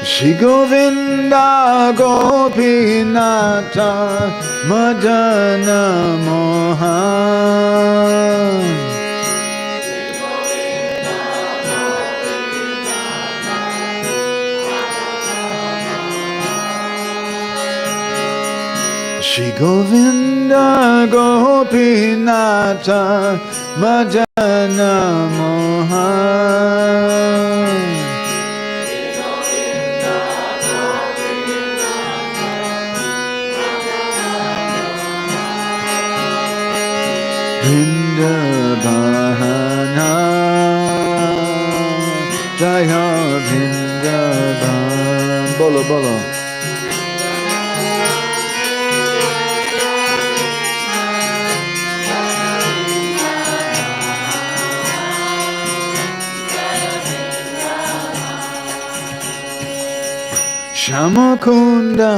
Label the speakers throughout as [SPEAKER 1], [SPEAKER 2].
[SPEAKER 1] Shri Govinda Gopinata Madana Mohan Shri Govinda Gopinata Madana Mohan Vrindavana Jaya Vrindavan Bolo Bolo Shamakunda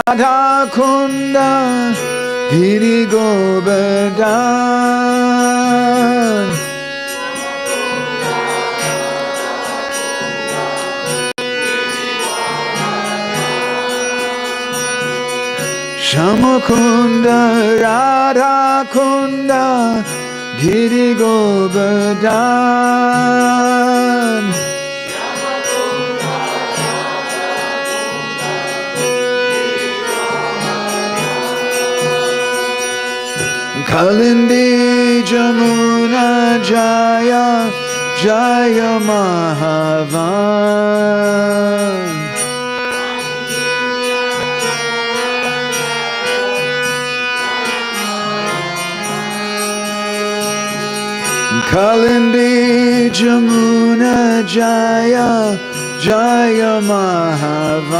[SPEAKER 1] Radhakunda Giri Govardhan Shamakunda Radhakunda Giri Govardhan Kalindi Jamuna Jaya Jaya Mahavan Kalindi Jamuna Jaya Jaya Mahavan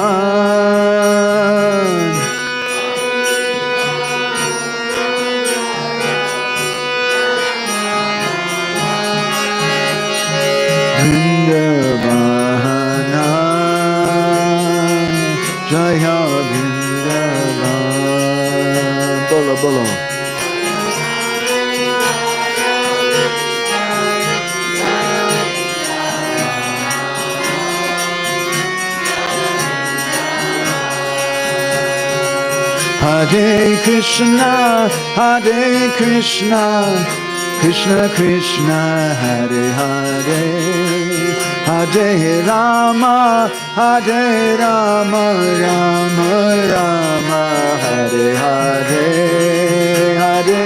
[SPEAKER 1] Vrindavana Jaya Vrindavan Bolo Bolo Hare Krishna Hare Krishna Krishna Krishna Hare Hare Hare Rama Hare Rama Rama Rama Hare Hare Hare Hare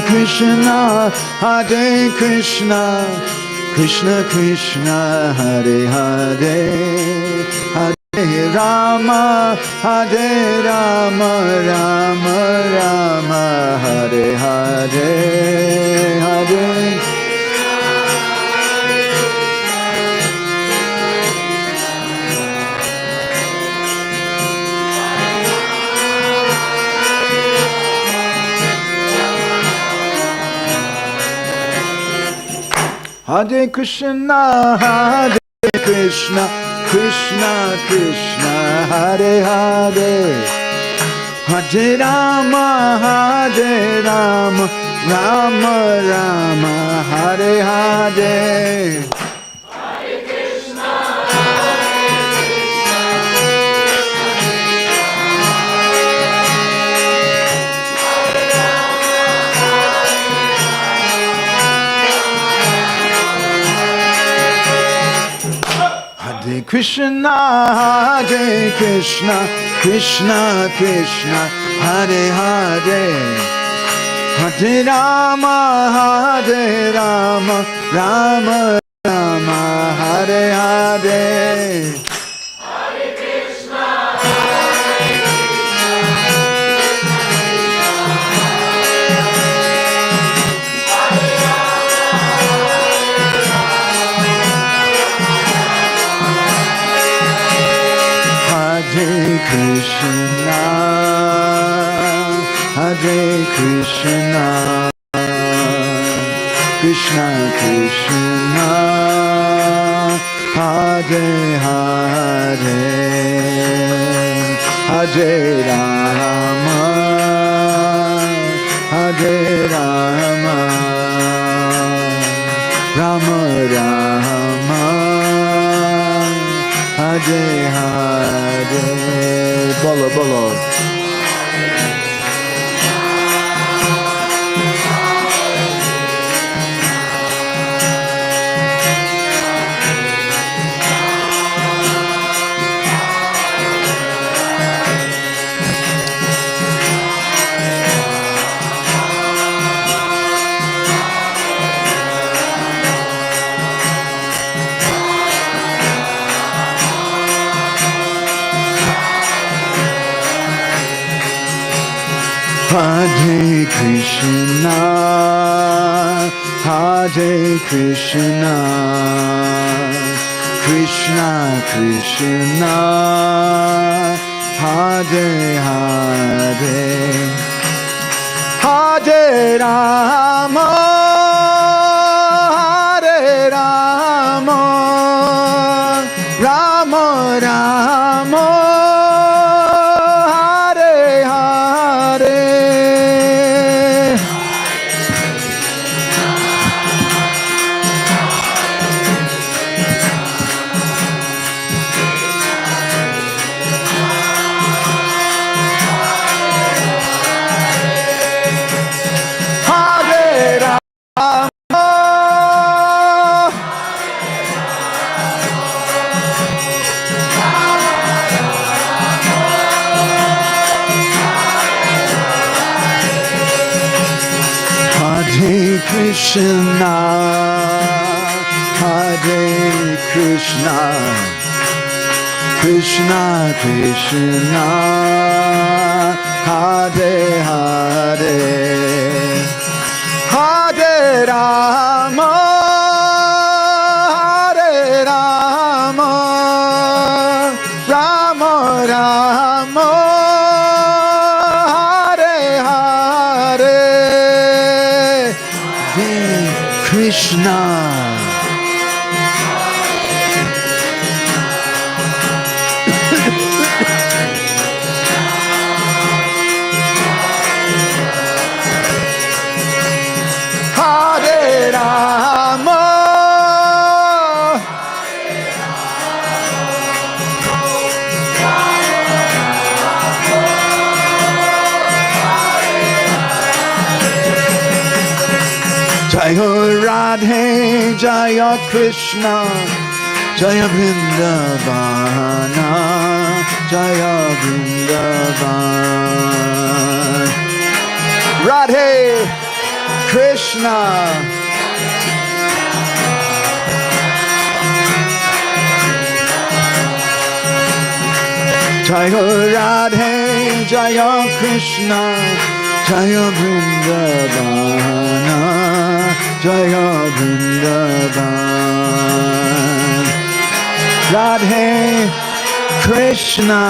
[SPEAKER 1] Krishna, Hare Krishna, Krishna Krishna, Hare Hare, Hare Rama, Hare Rama, Rama Rama, Hare Hare, Hare. Hare Krishna, Hare Krishna, Krishna Krishna, Hare Hare, Hare Rama, Hare Rama, Rama Rama, Hare Hare. Hare Krishna, Hare Krishna, Krishna Krishna, Hare Hare, Hare Rama, Hare Rama, Rama Rama, Hare Hare. Hare Krishna, Hare Krishna, Krishna Krishna, Hare Hare Hare, Hare Rama, Hare Rama, Rama Rama, Hare Hare. Bolo, bolo. Hare Krishna, Hare Krishna, Krishna Krishna, Hare Hare, Hare Rama, Hare Rama, Rama Rama, Krishna, Hare Krishna, Krishna Krishna, Hare Hare, Hare Rama, Hare Rama, Rama Rama, Hare Hare, Krishna. Hare Rama, Jaya Radhe, Jaya Krishna, Jaya Vrindavana, Jaya Vrindavan. Radhe Krishna, Jaya Radhe, Jaya Krishna, Jaya Vrindavana, Jaya Vrindavan. Radhe Krishna,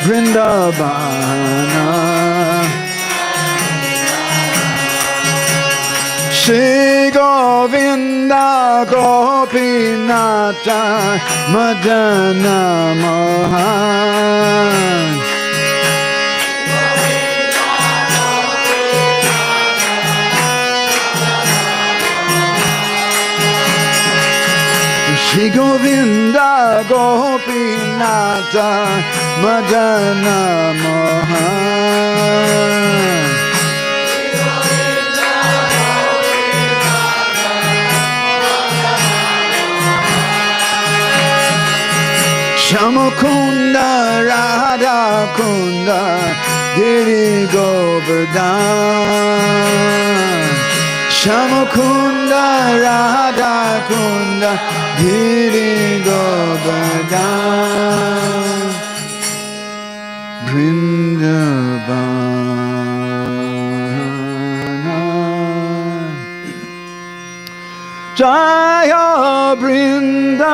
[SPEAKER 1] Vrindavana. Shri Govinda Gopinata Madana Mohan. Shri Govinda Gopinata Madana Mohan. Shamakunda Radha Kunda Giri Govardhan. Shamakunda Radha Kunda Giri Govardhan. Vrindavan. Jaya Vrindavan.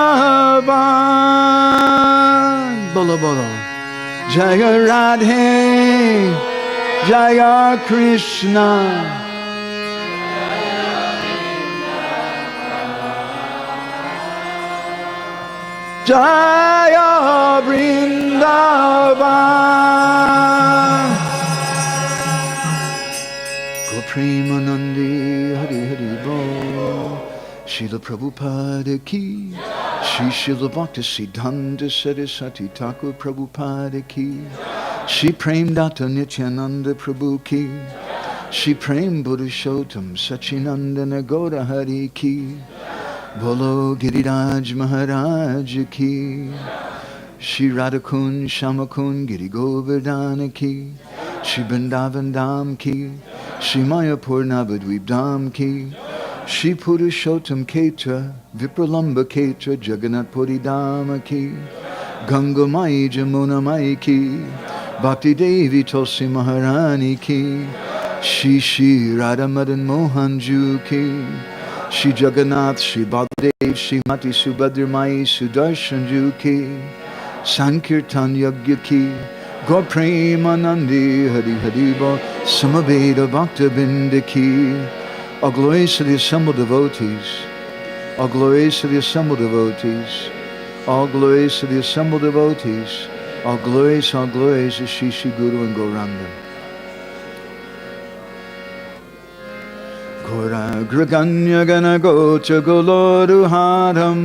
[SPEAKER 1] Bolo bolo. Jaya Radhe, Jaya Krishna. Jaya Vrindavan. Go Premanandi Hari Hari Bol. Srila Prabhupada ki. Shri Srila Bhaktisiddhanta Saraswati Thakur Prabhupada ki. Shri Prem Datta Nityananda Prabhu ki. Shri Prem Purushottam Sachinandana Gaura Hari ki. Bolo Giriraj Maharaj ki. Shri Radhakun Shamakun Giri Govardhana ki. Shri Vrindavan Dham ki. Shri Mayapur Navadvip Dham ki. Shri Purushottam Ketra Vipralamba Ketra Jagannath Puri Dhama ki. Ganga Mai Jamuna Mai ki. Bhakti Devi Tulsi Maharani ki. Shri Shri Radha Madan Mohan Ju ki. Shri Jagannath, Shri Baladev, Shri Mati Subhadra Mai Sudarshan Ju ki. Sankirtan Yagya ki. Gaur Premanandi Hari Hari Bol. Samaveda Bhakta Binda ki. All glories to the assembled devotees. All glories to the assembled devotees. All glories to the assembled devotees. All glories to Shri Shri Guru and Ґауранґа. Gora Graganya Gana Gocha Goloruharam.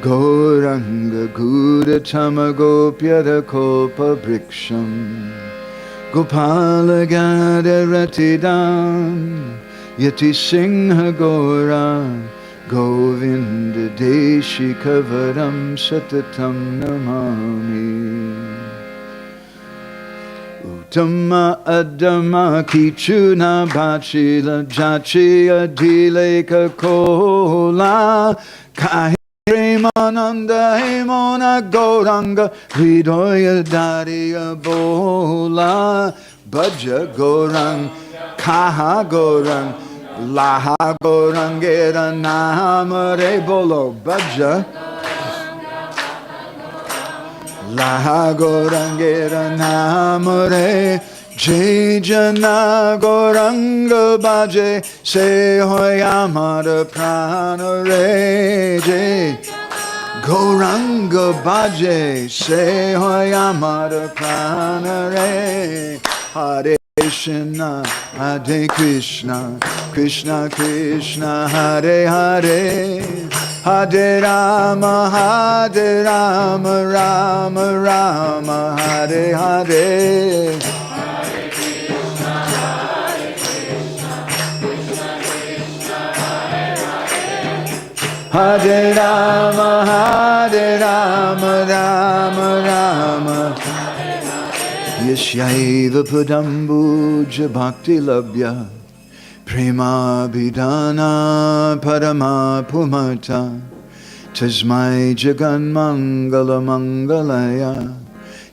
[SPEAKER 1] Ґауরাঙ্গা Gudatama Gopyada Kopa Briksham. Gopala Gada Ratidan. Yati Singha Gora Govinda Deshi Kavaram Satatam Namami. Uttama Adama Kichuna Bachila Jachiya Dileka Kola Kahi Premananda Hemona Ґауরাঙ্গা Hridoya Dariya Bola Bhaja Ґауরাঙ্গা Kaha Ґауরাঙ্গা Laha Ґауরাঙ্গেরা Namare Bolo Bhaja Laha Ґауরাঙ্গেরা Namare Jai Jana Ґауরাঙ্গা Bhaje Se hoy amar pranare Jai Ґауরাঙ্গা Bhaje Se hoy amar pranare Hare Krishna, Hare Krishna, Krishna Krishna, Hare Hare, Hare Rama, Rama Rama, Hare Hare. Hare Rama, Rama Rama. Yashaiva Padambuja Bhakti Labhya Prema Bidana Parama Pumata Tasmai Jagan Mangala Mangalaya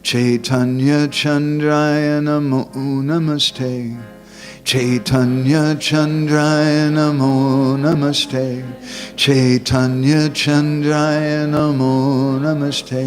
[SPEAKER 1] Chaitanya Chandraya Namo Namaste Chaitanya Chandraya Namo Namaste Chaitanya Chandraya Namo Namaste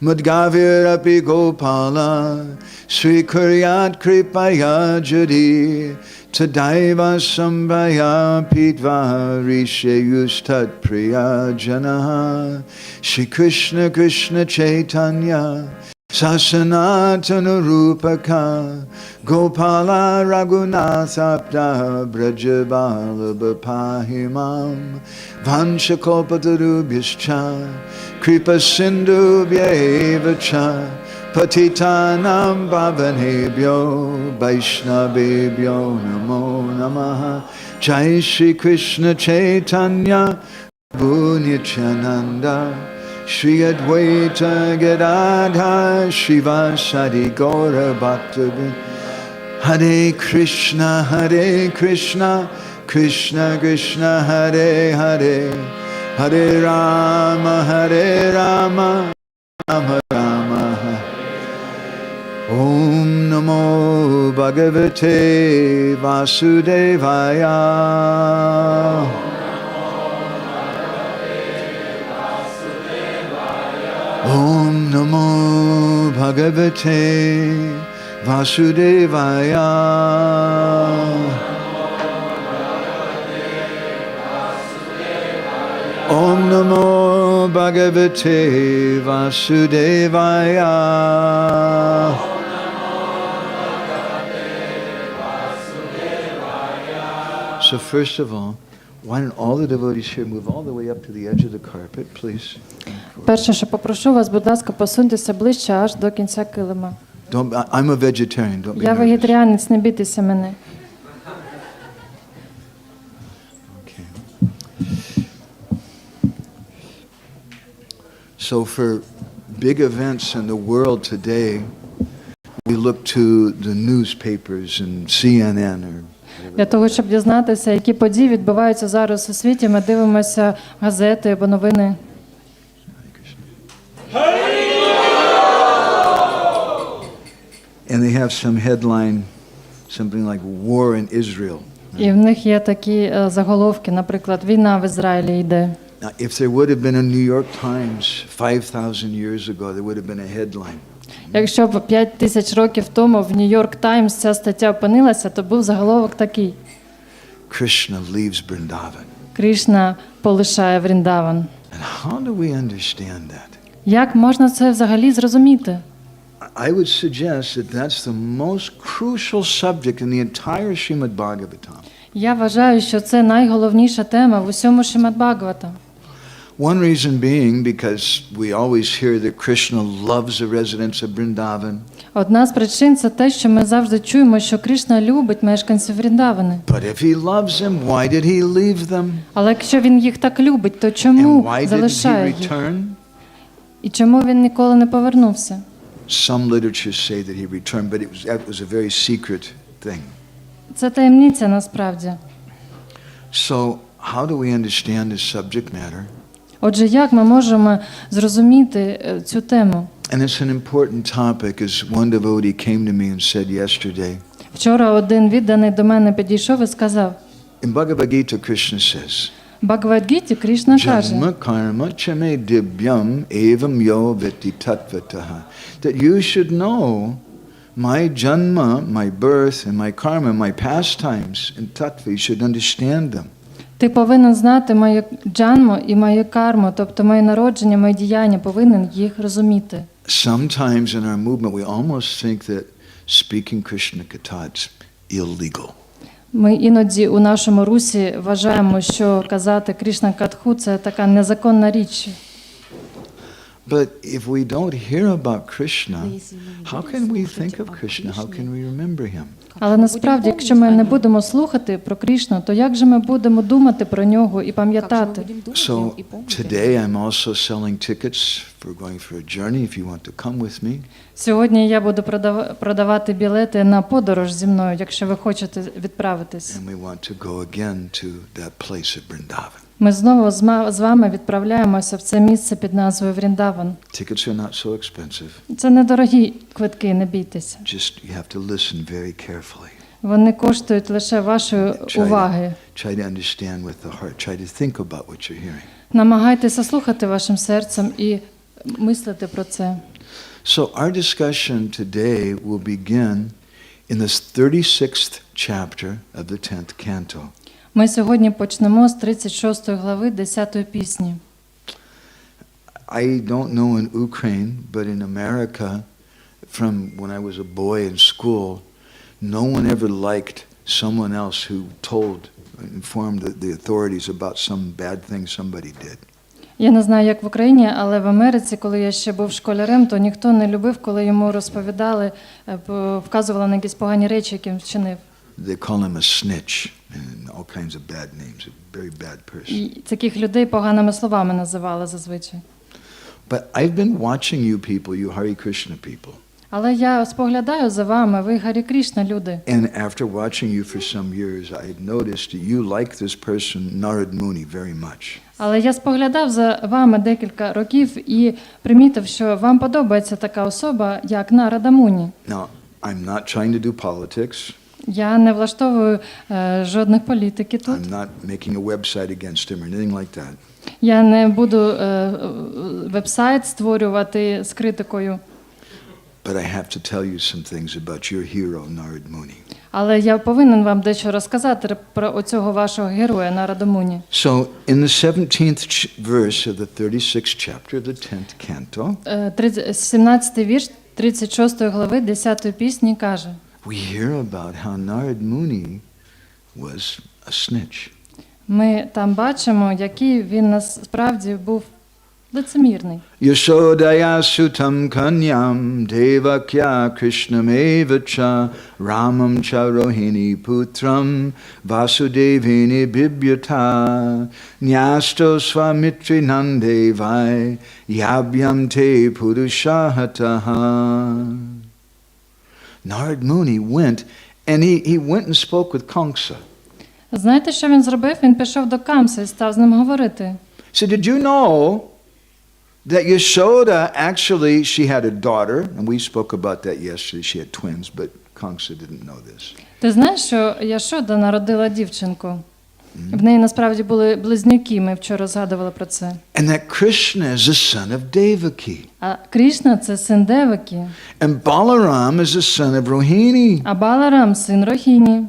[SPEAKER 1] Madgavir api Gopala Sri Kuryat Kripaya Jadi Tadaiva Sambhaya Pitva Rishe Yustat Priya Janaha Shri Krishna Krishna Chaitanya Sasanatana Rupaka Gopala Raghunatha Brajabala Bapahimam Vanchakopatarubhyascha Kripa Sindhubhyaevacha Patitanam Bhavanebhyo Vaishnavebhyo Namo Namaha Jai Shri Krishna Chaitanya Prabhu Nityananda Shri Advaita Gadadhar Shivasadi Gaura Bhaktavin Hare Krishna Krishna Krishna Hare Hare Hare Rama Rama Rama Om Namo Bhagavate Vasudevaya Om Namo Bhagavate Vasudevaya Om Namo Bhagavate Vasudevaya. So first of all, why don't all the devotees here move all the way up to the edge of the carpet, please?
[SPEAKER 2] Перше, що попрошу вас, будь ласка, посуньтеся ближче аж до кінця килима.
[SPEAKER 1] I'm a vegetarian, don't be
[SPEAKER 2] Я
[SPEAKER 1] nervous.
[SPEAKER 2] вегетаріанець, не бійтеся мене.
[SPEAKER 1] Okay. So for big events in the world today, we look to the newspapers and CNN or
[SPEAKER 2] Для того, щоб дізнатися, які події відбуваються зараз у світі, ми дивимося газети або новини.
[SPEAKER 1] And they have some headline, something like "War in Israel."
[SPEAKER 2] І в них є такі заголовки, наприклад, війна в Ізраїлі йде.
[SPEAKER 1] Now, if there would have been a New York Times 5,000 years ago, there would have been a headline.
[SPEAKER 2] Якщо б 5000 років тому в Нью-Йорк Таймс ця стаття опинилася, то був заголовок такий:
[SPEAKER 1] Krishna leaves Vrindavan.
[SPEAKER 2] Крішна полишає Вріндаван.
[SPEAKER 1] And how do we understand that?
[SPEAKER 2] Як можна це взагалі зрозуміти?
[SPEAKER 1] I would suggest that that's the most crucial subject in the entire Srimad Bhagavatam.
[SPEAKER 2] Я вважаю, що це найголовніша тема в усьому Шримад Бхагаватам.
[SPEAKER 1] One reason being because we always hear that Krishna loves the residents of Vrindavan.
[SPEAKER 2] Одна з причин – це те, що ми завжди чуємо, що Кришна любить мешканців Вріндавани.
[SPEAKER 1] But if he loves them, why did he leave them?
[SPEAKER 2] Але якщо він їх так любить, то
[SPEAKER 1] And
[SPEAKER 2] чому
[SPEAKER 1] why didn't
[SPEAKER 2] залишає
[SPEAKER 1] he
[SPEAKER 2] їх?
[SPEAKER 1] return?
[SPEAKER 2] І чому він ніколи не повернувся?
[SPEAKER 1] Some literatures say that he returned, but that was a very secret thing.
[SPEAKER 2] Це таємниця насправді.
[SPEAKER 1] So, how do we understand this subject matter?
[SPEAKER 2] Отже, як ми можемо зрозуміти цю тему?
[SPEAKER 1] And it's an important topic, as one devotee came to me and said yesterday.
[SPEAKER 2] Вчора один відданий до мене підійшов і сказав:
[SPEAKER 1] In Bhagavad Gita, Krishna says,
[SPEAKER 2] в Бхагавад-гіті Кришна каже:
[SPEAKER 1] Janma karma chame divyam evam yo viti tattvataha. That you should know my janma, my birth, and my karma, my pastimes, and tattva, you should understand them.
[SPEAKER 2] Ти повинен знати мою джанму і мою карму, тобто моє народження, мої діяння, повинен їх розуміти.
[SPEAKER 1] Sometimes in our movement we almost think that speaking Krishna katha is illegal.
[SPEAKER 2] Ми іноді у нашому русі вважаємо, що казати Кришна Катху – це така незаконна річ.
[SPEAKER 1] But if we don't hear about Krishna, how can we think of Krishna? How can we remember him?
[SPEAKER 2] Але насправді, якщо ми не будемо слухати про Кришну, то як же ми будемо думати про нього і пам'ятати?
[SPEAKER 1] So today I'm also selling tickets for going for a journey if you want to come with me.
[SPEAKER 2] Сьогодні я буду продавати білети на подорож зі мною, якщо ви хочете відправитись.
[SPEAKER 1] And we want to go again to that place at Vrindavan.
[SPEAKER 2] Ми знову з вами відправляємося в це місце під назвою Вріндаван.
[SPEAKER 1] Tickets are not so expensive.
[SPEAKER 2] Це недорогі квитки, не бійтеся.
[SPEAKER 1] Just you have to listen very carefully.
[SPEAKER 2] Вони коштують лише вашої уваги.
[SPEAKER 1] Try to understand with the heart. Try to think about what you're hearing.
[SPEAKER 2] Намагайтеся слухати вашим серцем і мислити про це.
[SPEAKER 1] So our discussion today will begin in this 36th chapter of the 10th canto.
[SPEAKER 2] Ми сьогодні почнемо з 36 глави 10-ї пісні.
[SPEAKER 1] I don't know in Ukraine, but in America, from when I was a boy in school, no one ever liked someone else who informed the authorities about some bad thing somebody did.
[SPEAKER 2] Я не знаю, як в Україні, але в Америці, коли я ще був школярем, то ніхто не любив, коли йому розповідали, вказували на якісь погані речі, які він вчинив.
[SPEAKER 1] They call him a snitch and all kinds of bad names. A very bad person.
[SPEAKER 2] І таких людей поганими словами називали зазвичай.
[SPEAKER 1] But I've been watching you people, you Hare Krishna people.
[SPEAKER 2] Але я споглядаю за вами, ви Гарі Кришна люди.
[SPEAKER 1] And after watching you for some years, I've noticed that you like this person, Narad Muni, very much.
[SPEAKER 2] Але я споглядав за вами декілька років і примітив, що вам подобається така особа, як Нарада Муні.
[SPEAKER 1] Now, I'm not trying to do politics.
[SPEAKER 2] Я не влаштовую жодних політики тут.
[SPEAKER 1] I'm not making a website against him or anything like that.
[SPEAKER 2] Я не буду вебсайт створювати з критикою.
[SPEAKER 1] But I have to tell you some things about your hero, Narad Muni.
[SPEAKER 2] Але я повинен вам дещо розказати про оцього вашого героя Нарадамуні.
[SPEAKER 1] So, in the 17th verse of the 36th chapter of the 10th canto,
[SPEAKER 2] 17 вірш 36 глави 10 пісні каже:
[SPEAKER 1] we hear about how Narad Muni was a snitch.
[SPEAKER 2] Ми там бачимо, який він насправді був лицемірний.
[SPEAKER 1] Yashodaya sutam kanyam devakya krishnameva cha ramam cha rohini putram vasudevini bibyata nyasto swamitri nandevai yabyam te purushahataha. Narad Muni went and he went and spoke with Kamsa.
[SPEAKER 2] Знаєте, що він зробив? Він пішов до Камси і став з ним говорити.
[SPEAKER 1] So did you know that Yashoda actually, she had a daughter, and we spoke about that yesterday, she had twins, but Kamsa didn't know this.
[SPEAKER 2] Ти знаєш, що Яшода народила дівчинку? В неї насправді були близнюки, ми вчора згадували про це.
[SPEAKER 1] And that Krishna is the son of Devaki.
[SPEAKER 2] А Крішна – це син Деваки.
[SPEAKER 1] And Balaram is the son of Rohini.
[SPEAKER 2] А Баларам – син Рохіні.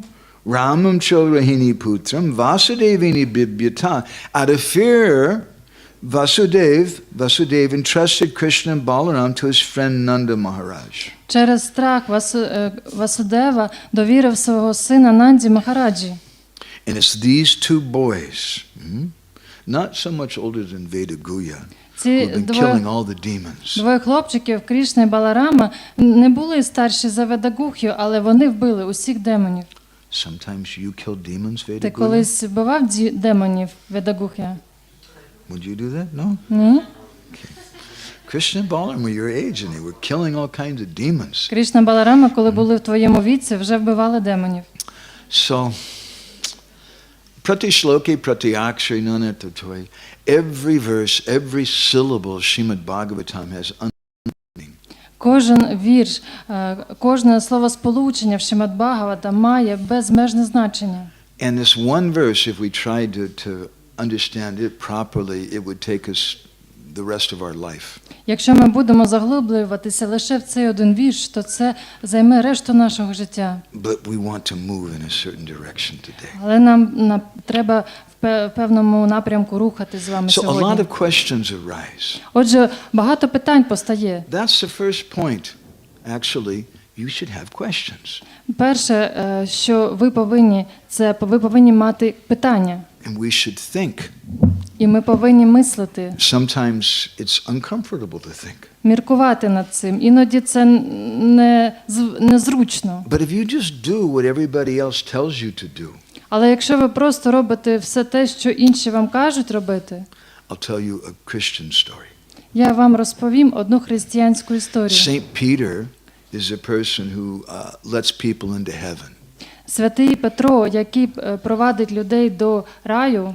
[SPEAKER 1] Ramam cha Rohini putram vasudevini bibyata. Out of fear, Vasudev entrusted Krishna and Balaram to his friend Nanda Maharaj.
[SPEAKER 2] Через страх Васудева довірив свого сина Нанді Махараджі.
[SPEAKER 1] And it's these two boys, not so much older than Veda Guya, who've been killing all the demons.
[SPEAKER 2] Двоє хлопчиків, Крішна і Баларама, не були старші за Ведагухю, але вони вбили усіх демонів.
[SPEAKER 1] Sometimes you kill demons, Veda
[SPEAKER 2] Ти
[SPEAKER 1] Guya?
[SPEAKER 2] колись вбивав демонів Ведагухя?
[SPEAKER 1] Would you do that? No?
[SPEAKER 2] Ні?
[SPEAKER 1] Krishna and Balaram were your age and they were killing all kinds of demons.
[SPEAKER 2] Крішна, Баларама, коли були в твоєму віці, вже вбивали демонів.
[SPEAKER 1] So, Prati Shloki, Prati Akshari, Nanatatoy, every verse, every syllable Srimad Bhagavatam has meaning.
[SPEAKER 2] Кожен вірш, кожне словосполучення в Шримад Бхагавата має безмежне значення.
[SPEAKER 1] And this one verse, if we tried to understand it properly, it would take us the rest of our life.
[SPEAKER 2] Якщо ми будемо заглиблюватися лише в цей один вірш, то це займе решту нашого життя.
[SPEAKER 1] But we want to move in a certain direction today.
[SPEAKER 2] Але нам треба в певному напрямку рухати з вами
[SPEAKER 1] So a lot
[SPEAKER 2] сьогодні.
[SPEAKER 1] of questions arise.
[SPEAKER 2] Отже, багато питань постає.
[SPEAKER 1] That's the first point. Actually, you should have questions.
[SPEAKER 2] Перше, що ви повинні мати питання.
[SPEAKER 1] And we should think.
[SPEAKER 2] І ми повинні мислити.
[SPEAKER 1] Sometimes it's uncomfortable to think.
[SPEAKER 2] Міркувати над цим. Іноді це незручно.
[SPEAKER 1] But if you just do what everybody else tells you to do,
[SPEAKER 2] Але якщо ви просто робите все те, що інші вам кажуть робити,
[SPEAKER 1] I'll tell you a Christian story.
[SPEAKER 2] я вам розповім одну християнську історію.
[SPEAKER 1] Saint Peter is a person who lets people into heaven.
[SPEAKER 2] Святий Петро, який провадить людей до раю,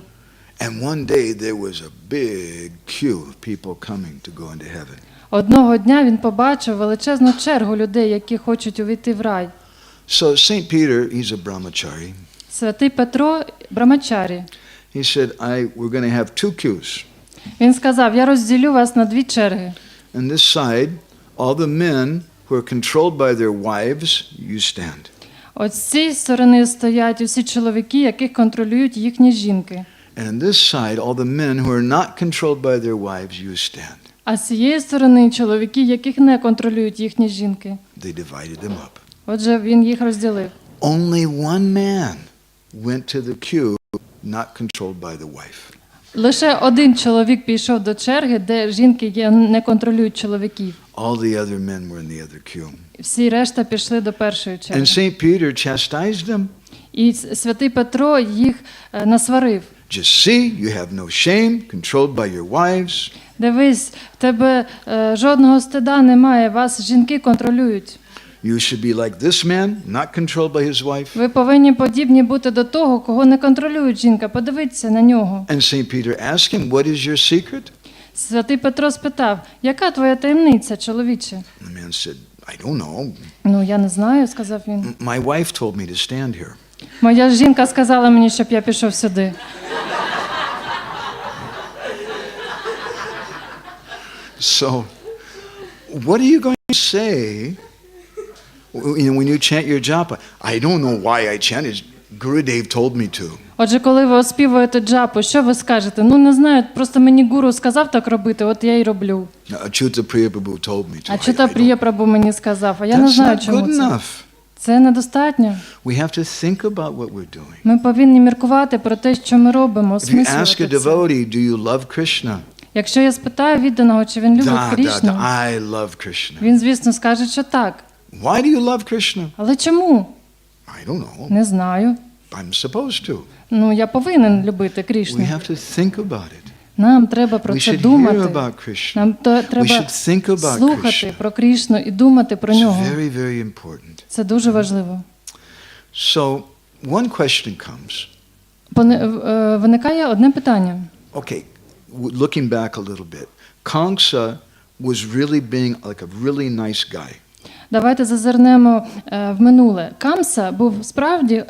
[SPEAKER 1] And one day there was a big queue of people coming to go into heaven.
[SPEAKER 2] одного дня він побачив величезну чергу людей, які хочуть увійти в рай.
[SPEAKER 1] So Saint Peter, he's a brahmachari.
[SPEAKER 2] Святий Петро – брамачарі.
[SPEAKER 1] He said, we're going to have two queues.
[SPEAKER 2] Він сказав, я розділю вас на дві черги.
[SPEAKER 1] On this side, all the men who are controlled by their wives, you stand.
[SPEAKER 2] От з цієї сторони стоять усі чоловіки, яких контролюють їхні жінки.
[SPEAKER 1] And on this side, all the men who are not controlled by their wives, you stand.
[SPEAKER 2] А з цієї сторони чоловіки, яких не контролюють їхні жінки.
[SPEAKER 1] They divided them up.
[SPEAKER 2] Отже, він їх розділив.
[SPEAKER 1] Only one man went to the queue not controlled by the wife.
[SPEAKER 2] Лише один чоловік пішов до черги, де жінки не контролюють чоловіків.
[SPEAKER 1] All the other men were in the other queue.
[SPEAKER 2] Всі решта пішли до першої
[SPEAKER 1] And
[SPEAKER 2] черги.
[SPEAKER 1] Saint Peter chastised them.
[SPEAKER 2] І святий Петро їх насварив.
[SPEAKER 1] Just see, you have no shame, controlled by your wives.
[SPEAKER 2] Дивись, в тебе жодного стида немає, вас жінки контролюють.
[SPEAKER 1] You should be like this man, not controlled by his wife.
[SPEAKER 2] Ви повинні подібні бути до того, кого не контролює жінка. Подивіться на нього.
[SPEAKER 1] And Saint Peter asked him, what is your secret?
[SPEAKER 2] Святий Петро спитав, яка твоя таємниця, чоловіче?
[SPEAKER 1] The man said, I don't know.
[SPEAKER 2] Ну, я не знаю, сказав він.
[SPEAKER 1] My wife told me to stand here.
[SPEAKER 2] Моя жінка сказала мені, щоб я пішов сюди.
[SPEAKER 1] So, what are you going to say when you chant your japa, I don't know why I chant it. Gurudev told me to.
[SPEAKER 2] Отже, коли ви оспівуєте джапу, що ви скажете? Ну, не знаю, просто мені гуру сказав так робити, от я й роблю.
[SPEAKER 1] Achyuta Priya Prabhu told me to.
[SPEAKER 2] Ачута Прія Прабху мені сказав, а я не знаю, чому це. Це недостатньо.
[SPEAKER 1] We have to think about what we're doing.
[SPEAKER 2] Ми повинні міркувати про те, що ми робимо,
[SPEAKER 1] If you ask a
[SPEAKER 2] осмислювати це.
[SPEAKER 1] devotee, do you love Krishna?
[SPEAKER 2] Якщо я спитаю відданого, чи він любить Крішну,
[SPEAKER 1] I love Krishna.
[SPEAKER 2] він, звісно, скаже, що так.
[SPEAKER 1] Why do you love Krishna?
[SPEAKER 2] Але чому?
[SPEAKER 1] I don't know.
[SPEAKER 2] Не знаю.
[SPEAKER 1] I'm supposed to.
[SPEAKER 2] Ну, я повинен любити
[SPEAKER 1] We
[SPEAKER 2] Крішну.
[SPEAKER 1] have to think about it.
[SPEAKER 2] Нам треба про
[SPEAKER 1] We
[SPEAKER 2] це
[SPEAKER 1] should
[SPEAKER 2] думати.
[SPEAKER 1] hear about Krishna.
[SPEAKER 2] Нам
[SPEAKER 1] We
[SPEAKER 2] треба
[SPEAKER 1] should think about
[SPEAKER 2] слухати
[SPEAKER 1] Krishna.
[SPEAKER 2] про Крішну і думати про
[SPEAKER 1] It's
[SPEAKER 2] нього.
[SPEAKER 1] very, very important.
[SPEAKER 2] Це дуже важливо.
[SPEAKER 1] So, one question comes.
[SPEAKER 2] Виникає одне питання.
[SPEAKER 1] Okay, looking back a little bit. Kamsa was really being like a really nice guy.
[SPEAKER 2] Давайте зазирнемо в минуле. Камса був справді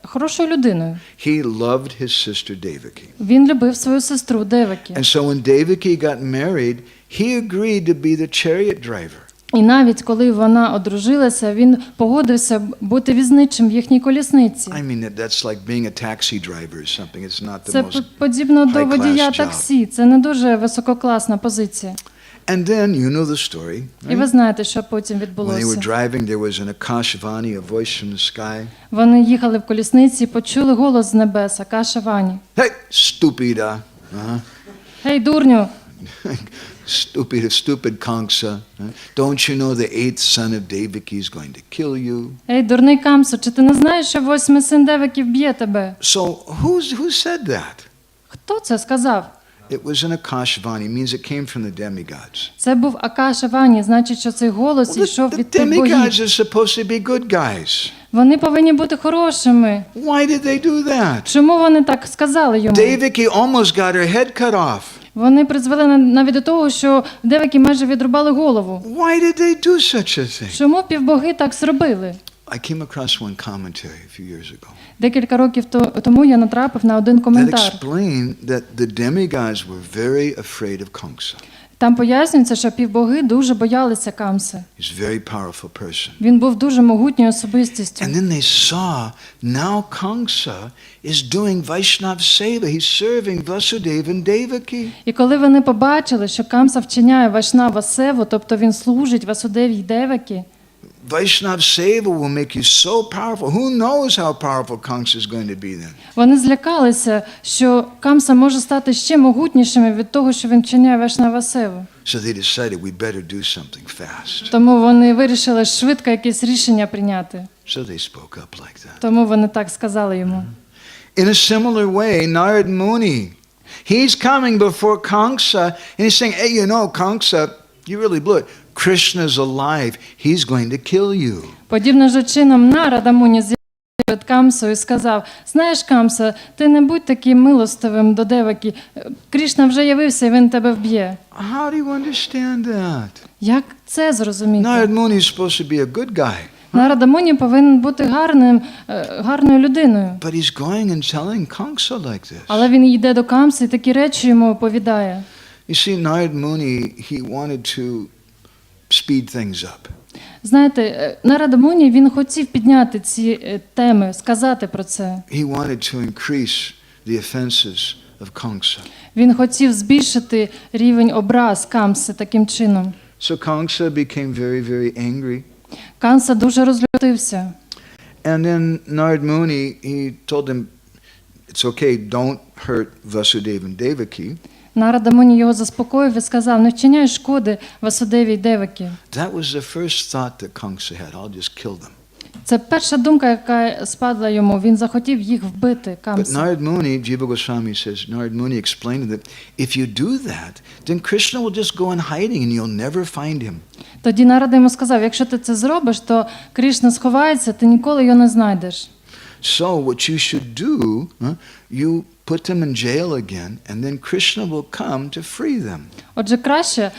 [SPEAKER 2] хорошою людиною.
[SPEAKER 1] He loved his sister Devaki.
[SPEAKER 2] Він любив свою сестру Девакі.
[SPEAKER 1] And so when Devaki got married, he agreed to be the chariot driver.
[SPEAKER 2] І навіть коли вона одружилася, він погодився бути візничим в їхній колісниці.
[SPEAKER 1] I mean, that's like being a taxi driver or something. It's not the
[SPEAKER 2] Це
[SPEAKER 1] most
[SPEAKER 2] подібно до
[SPEAKER 1] high-class
[SPEAKER 2] водія
[SPEAKER 1] job.
[SPEAKER 2] таксі. Це не дуже висококласна позиція.
[SPEAKER 1] And then, you know the story,
[SPEAKER 2] І ви знаєте, що потім
[SPEAKER 1] When they were
[SPEAKER 2] відбулося.
[SPEAKER 1] driving, there was an Akashvani, a voice from the sky.
[SPEAKER 2] Вони їхали в колісниці і почули голос з небес, Акашавані.
[SPEAKER 1] Hey, stupida.
[SPEAKER 2] Гей, дурню,
[SPEAKER 1] Stupid Kamsa. Don't you know the 8th son of Devaki is going to kill you?
[SPEAKER 2] ей, дурний Камсо, чи ти не знаєш, що 8-й син Деваки вб'є тебе?
[SPEAKER 1] So, who said that?
[SPEAKER 2] Хто це сказав?
[SPEAKER 1] It was an Akashvani. It means it came from the demigods.
[SPEAKER 2] Це був Акашавані, значить, що цей голос йшов
[SPEAKER 1] The
[SPEAKER 2] від тих
[SPEAKER 1] demigods
[SPEAKER 2] богів.
[SPEAKER 1] are supposed to be good guys.
[SPEAKER 2] Вони повинні бути хорошими.
[SPEAKER 1] Why did they do that?
[SPEAKER 2] Чому вони так сказали йому?
[SPEAKER 1] Devaki almost got her head cut off.
[SPEAKER 2] Вони призвели навіть до того, що Деваки майже відрубали голову.
[SPEAKER 1] Why did they do such a thing?
[SPEAKER 2] Чому півбоги так зробили?
[SPEAKER 1] I came across one commentary a few years ago.
[SPEAKER 2] Декілька років тому я натрапив на один
[SPEAKER 1] That
[SPEAKER 2] коментар.
[SPEAKER 1] explained that the demigods were very afraid of Kamsa.
[SPEAKER 2] Там пояснюється, що півбоги дуже боялися Камси.
[SPEAKER 1] He's a very powerful person.
[SPEAKER 2] Він був дуже могутньою особистістю.
[SPEAKER 1] And then they saw now Kamsa is doing Vaishnav Seva. He's serving Vasudeva and Devaki.
[SPEAKER 2] І коли вони побачили, що Камса вчиняє Вайшнава севу, тобто він служить Васудеві й Девакі,
[SPEAKER 1] Vaishnav Seva will make you so powerful. Who knows how powerful Kamsa is going to be then?
[SPEAKER 2] вони злякалися, що Камса може стати ще могутнішим від того, що він вчиняє Вайшнава севу.
[SPEAKER 1] So they decided we better do something fast.
[SPEAKER 2] Тому вони вирішили швидко якесь рішення прийняти.
[SPEAKER 1] So they spoke up like that.
[SPEAKER 2] Тому вони так сказали йому.
[SPEAKER 1] In a similar way, Narad Muni, he's coming before Kamsa and he's saying, hey, you know, Kamsa, you really blew it. Krishna's alive. He's going to kill you.
[SPEAKER 2] Подібним же чином Нарада Муні з'явився перед Камсою і сказав: знаєш, Камса, ти не будь таким милостивим до Деваки. Крішна вже явився, і він тебе вб'є.
[SPEAKER 1] How do you understand that?
[SPEAKER 2] Як це зрозуміти?
[SPEAKER 1] Narad Muni is supposed to be a good guy.
[SPEAKER 2] Нарада Муні повинен бути гарною людиною.
[SPEAKER 1] But he's going and telling Kamsa like this.
[SPEAKER 2] Але він йде до Камси і такі речі йому оповідає.
[SPEAKER 1] You see, Narad Muni, he wanted to speed things up.
[SPEAKER 2] Знаєте, Нарада Муні, він хотів підняти ці теми, сказати про це.
[SPEAKER 1] He wanted to increase the offenses of Kamsa.
[SPEAKER 2] Він хотів збільшити рівень образ Камси таким чином.
[SPEAKER 1] So Kamsa became very, very angry.
[SPEAKER 2] Камса дуже розлютився.
[SPEAKER 1] And then Narad Muni, he told him, it's okay, don't hurt Vasudeva and Devaki.
[SPEAKER 2] Нарада Муні його заспокоїв і сказав: не вчиняй шкоди Васудеві й Девакі.
[SPEAKER 1] That was the first thought that Kamsa had. I'll just kill them.
[SPEAKER 2] Це перша думка, яка спадла йому. Він захотів їх вбити,
[SPEAKER 1] But
[SPEAKER 2] Камса.
[SPEAKER 1] Narad Muni, Jiva Goswami says, Narad Muni explained that if you do that, then Krishna will just go in hiding and you'll never find him.
[SPEAKER 2] Тоді Нарада йому сказав: якщо ти це зробиш, то Крішна сховається, ти ніколи його не знайдеш.
[SPEAKER 1] So what you should do, you put them in jail again, and then Krishna will come to free them.
[SPEAKER 2] Отже, краще,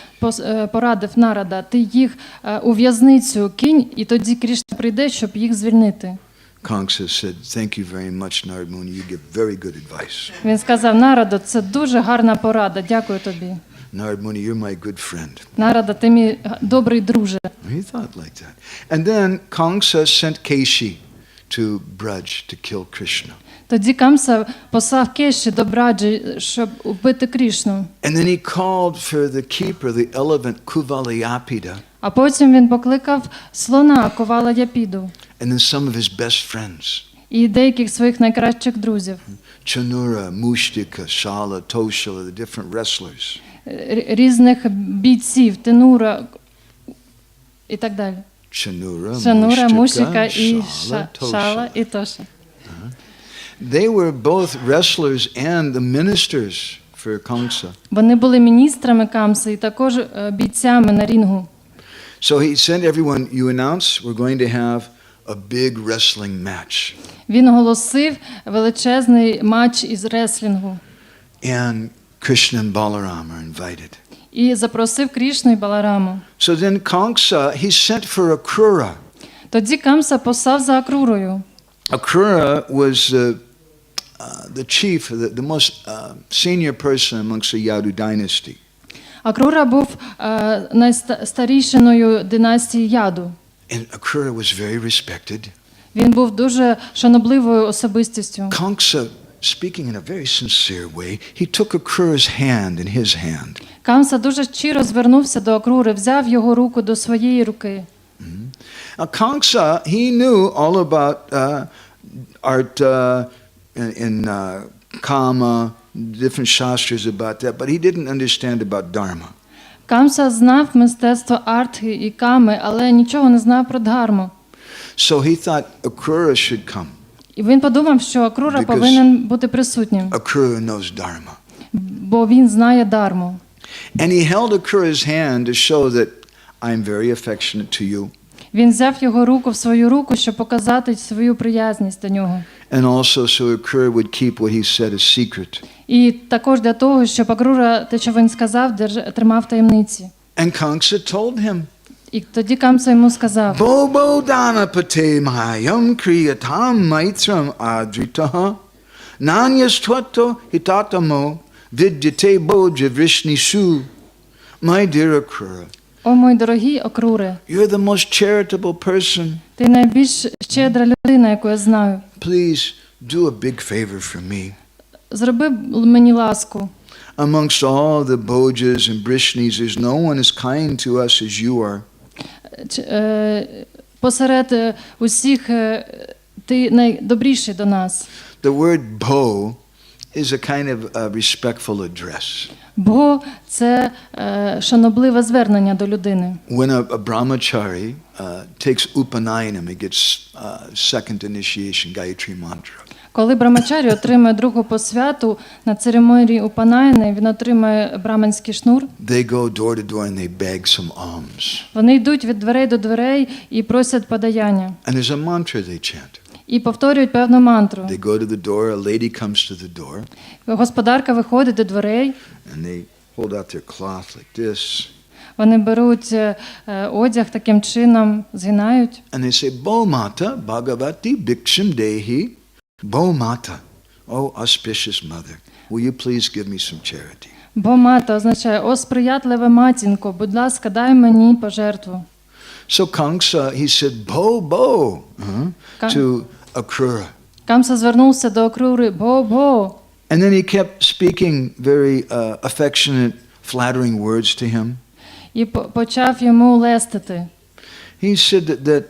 [SPEAKER 2] порадив Нарада, ти їх у в'язницю кинь, і тоді Крішна прийде, щоб їх звільнити.
[SPEAKER 1] Kamsa said, thank you very much, Narad Muni. You give very good advice.
[SPEAKER 2] Він сказав: Нарадо, це дуже гарна порада, дякую тобі.
[SPEAKER 1] Narad Muni, you're my good friend.
[SPEAKER 2] Нарада, ти мій добрий друже.
[SPEAKER 1] He thought like that. And then Kamsa sent Keshi to Braj to kill Krishna.
[SPEAKER 2] Тоді Камса послав Кеші до Браджі, щоб вбити Крішну.
[SPEAKER 1] And then he called for the keeper, the elephant Kuvalayapida.
[SPEAKER 2] А потім він покликав слона Ковала Япіду
[SPEAKER 1] And then some of his best friends.
[SPEAKER 2] і деяких своїх найкращих друзів.
[SPEAKER 1] Chanura, Mushtika, Shala, Toshala, the different wrestlers.
[SPEAKER 2] Різних бійців, Тенура і так далі.
[SPEAKER 1] Chanura,
[SPEAKER 2] Мушика і
[SPEAKER 1] Shala,
[SPEAKER 2] Шала і
[SPEAKER 1] Toshala.
[SPEAKER 2] Тоша.
[SPEAKER 1] They were both wrestlers and the ministers for Kamsa.
[SPEAKER 2] Вони були міністрами Камси і також бійцями на рінгу.
[SPEAKER 1] So he sent everyone, you announce we're going to have a big wrestling match.
[SPEAKER 2] Він оголосив величезний матч із реслінгу.
[SPEAKER 1] And Krishna and Balaram are invited.
[SPEAKER 2] І запросив Крішну і Балараму.
[SPEAKER 1] So then Kamsa, he sent for Akrura.
[SPEAKER 2] Тоді Камса послав за Акрурою.
[SPEAKER 1] Akrura was the chief, the most senior person amongst the Yadu dynasty.
[SPEAKER 2] Акрура був найстарішиною династії Яду.
[SPEAKER 1] And Akrura was very respected.
[SPEAKER 2] Він був дуже шанобливою особистістю.
[SPEAKER 1] Kamsa, speaking in a very sincere way, he took Akrura's hand in his hand.
[SPEAKER 2] Камса дуже щиро звернувся до Акрури, взяв його руку до своєї руки.
[SPEAKER 1] Kamsa, he knew all about art in Kama, different shastras about that, but he didn't understand about Dharma.
[SPEAKER 2] Камса знав мистецтво артхи і ками, але нічого не знав про дхарму.
[SPEAKER 1] So he thought Akrura should come.
[SPEAKER 2] І він подумав, що Акрура повинен бути присутнім,
[SPEAKER 1] Akrura knows Dharma.
[SPEAKER 2] бо він знає дхарму.
[SPEAKER 1] And he held Akrura's hand to show that I'm very affectionate to you.
[SPEAKER 2] Він взяв його руку в свою руку, щоб показати свою приязність до нього.
[SPEAKER 1] And also so Akrura would keep what he said a secret.
[SPEAKER 2] І також для того, щоб Акрура, те, що він сказав, тримав таємниці.
[SPEAKER 1] And Kamsa told him,
[SPEAKER 2] І тоді Камса йому сказав:
[SPEAKER 1] Bobo danapate mahayam kriyatam maitram adritaha nanyastvato hitatamo vidyate boja vrishnishu. My dear Akrura,
[SPEAKER 2] О, мой дорогий Акруре,
[SPEAKER 1] you're the most charitable person.
[SPEAKER 2] ти найбільш щедра людина, яку я знаю.
[SPEAKER 1] Please do a big favor for me.
[SPEAKER 2] Зроби мені ласку.
[SPEAKER 1] Amongst all the bojas and brishnis, there's no one as kind to us as you are.
[SPEAKER 2] Посеред усіх ти найдобріший до нас.
[SPEAKER 1] The word bo is a kind of respectful address.
[SPEAKER 2] Бо це шанобливе звернення до людини.
[SPEAKER 1] When a brahmachari takes upanayana, he gets second initiation, Gayatri mantra.
[SPEAKER 2] Коли брамачарі отримує другу посвяту на церемонії Упанаяни, він отримує браманський шнур.
[SPEAKER 1] They go door to door and they beg some alms.
[SPEAKER 2] Вони йдуть від дверей до дверей і просять подаяння.
[SPEAKER 1] And there's a mantra they chant.
[SPEAKER 2] І повторюють певну мантру.
[SPEAKER 1] They go to the door, a lady comes to the door.
[SPEAKER 2] Господарка виходить до дверей.
[SPEAKER 1] And they hold out their cloth like this.
[SPEAKER 2] Вони беруть одяг таким чином, згинають.
[SPEAKER 1] And they say, Bo Mata Bhagavati Bhiksham Dehi. Bo Mata, oh auspicious mother, will you please give me some charity?
[SPEAKER 2] Бо мата означає: о, сприятливе матінко, будь ласка, дай мені пожертву.
[SPEAKER 1] So Kamsa, he said, Bo, to Akrura.
[SPEAKER 2] Камса звернувся до Акрури: бо.
[SPEAKER 1] And then he kept speaking very affectionate, flattering words to him.
[SPEAKER 2] І почав йому лестити.
[SPEAKER 1] He said that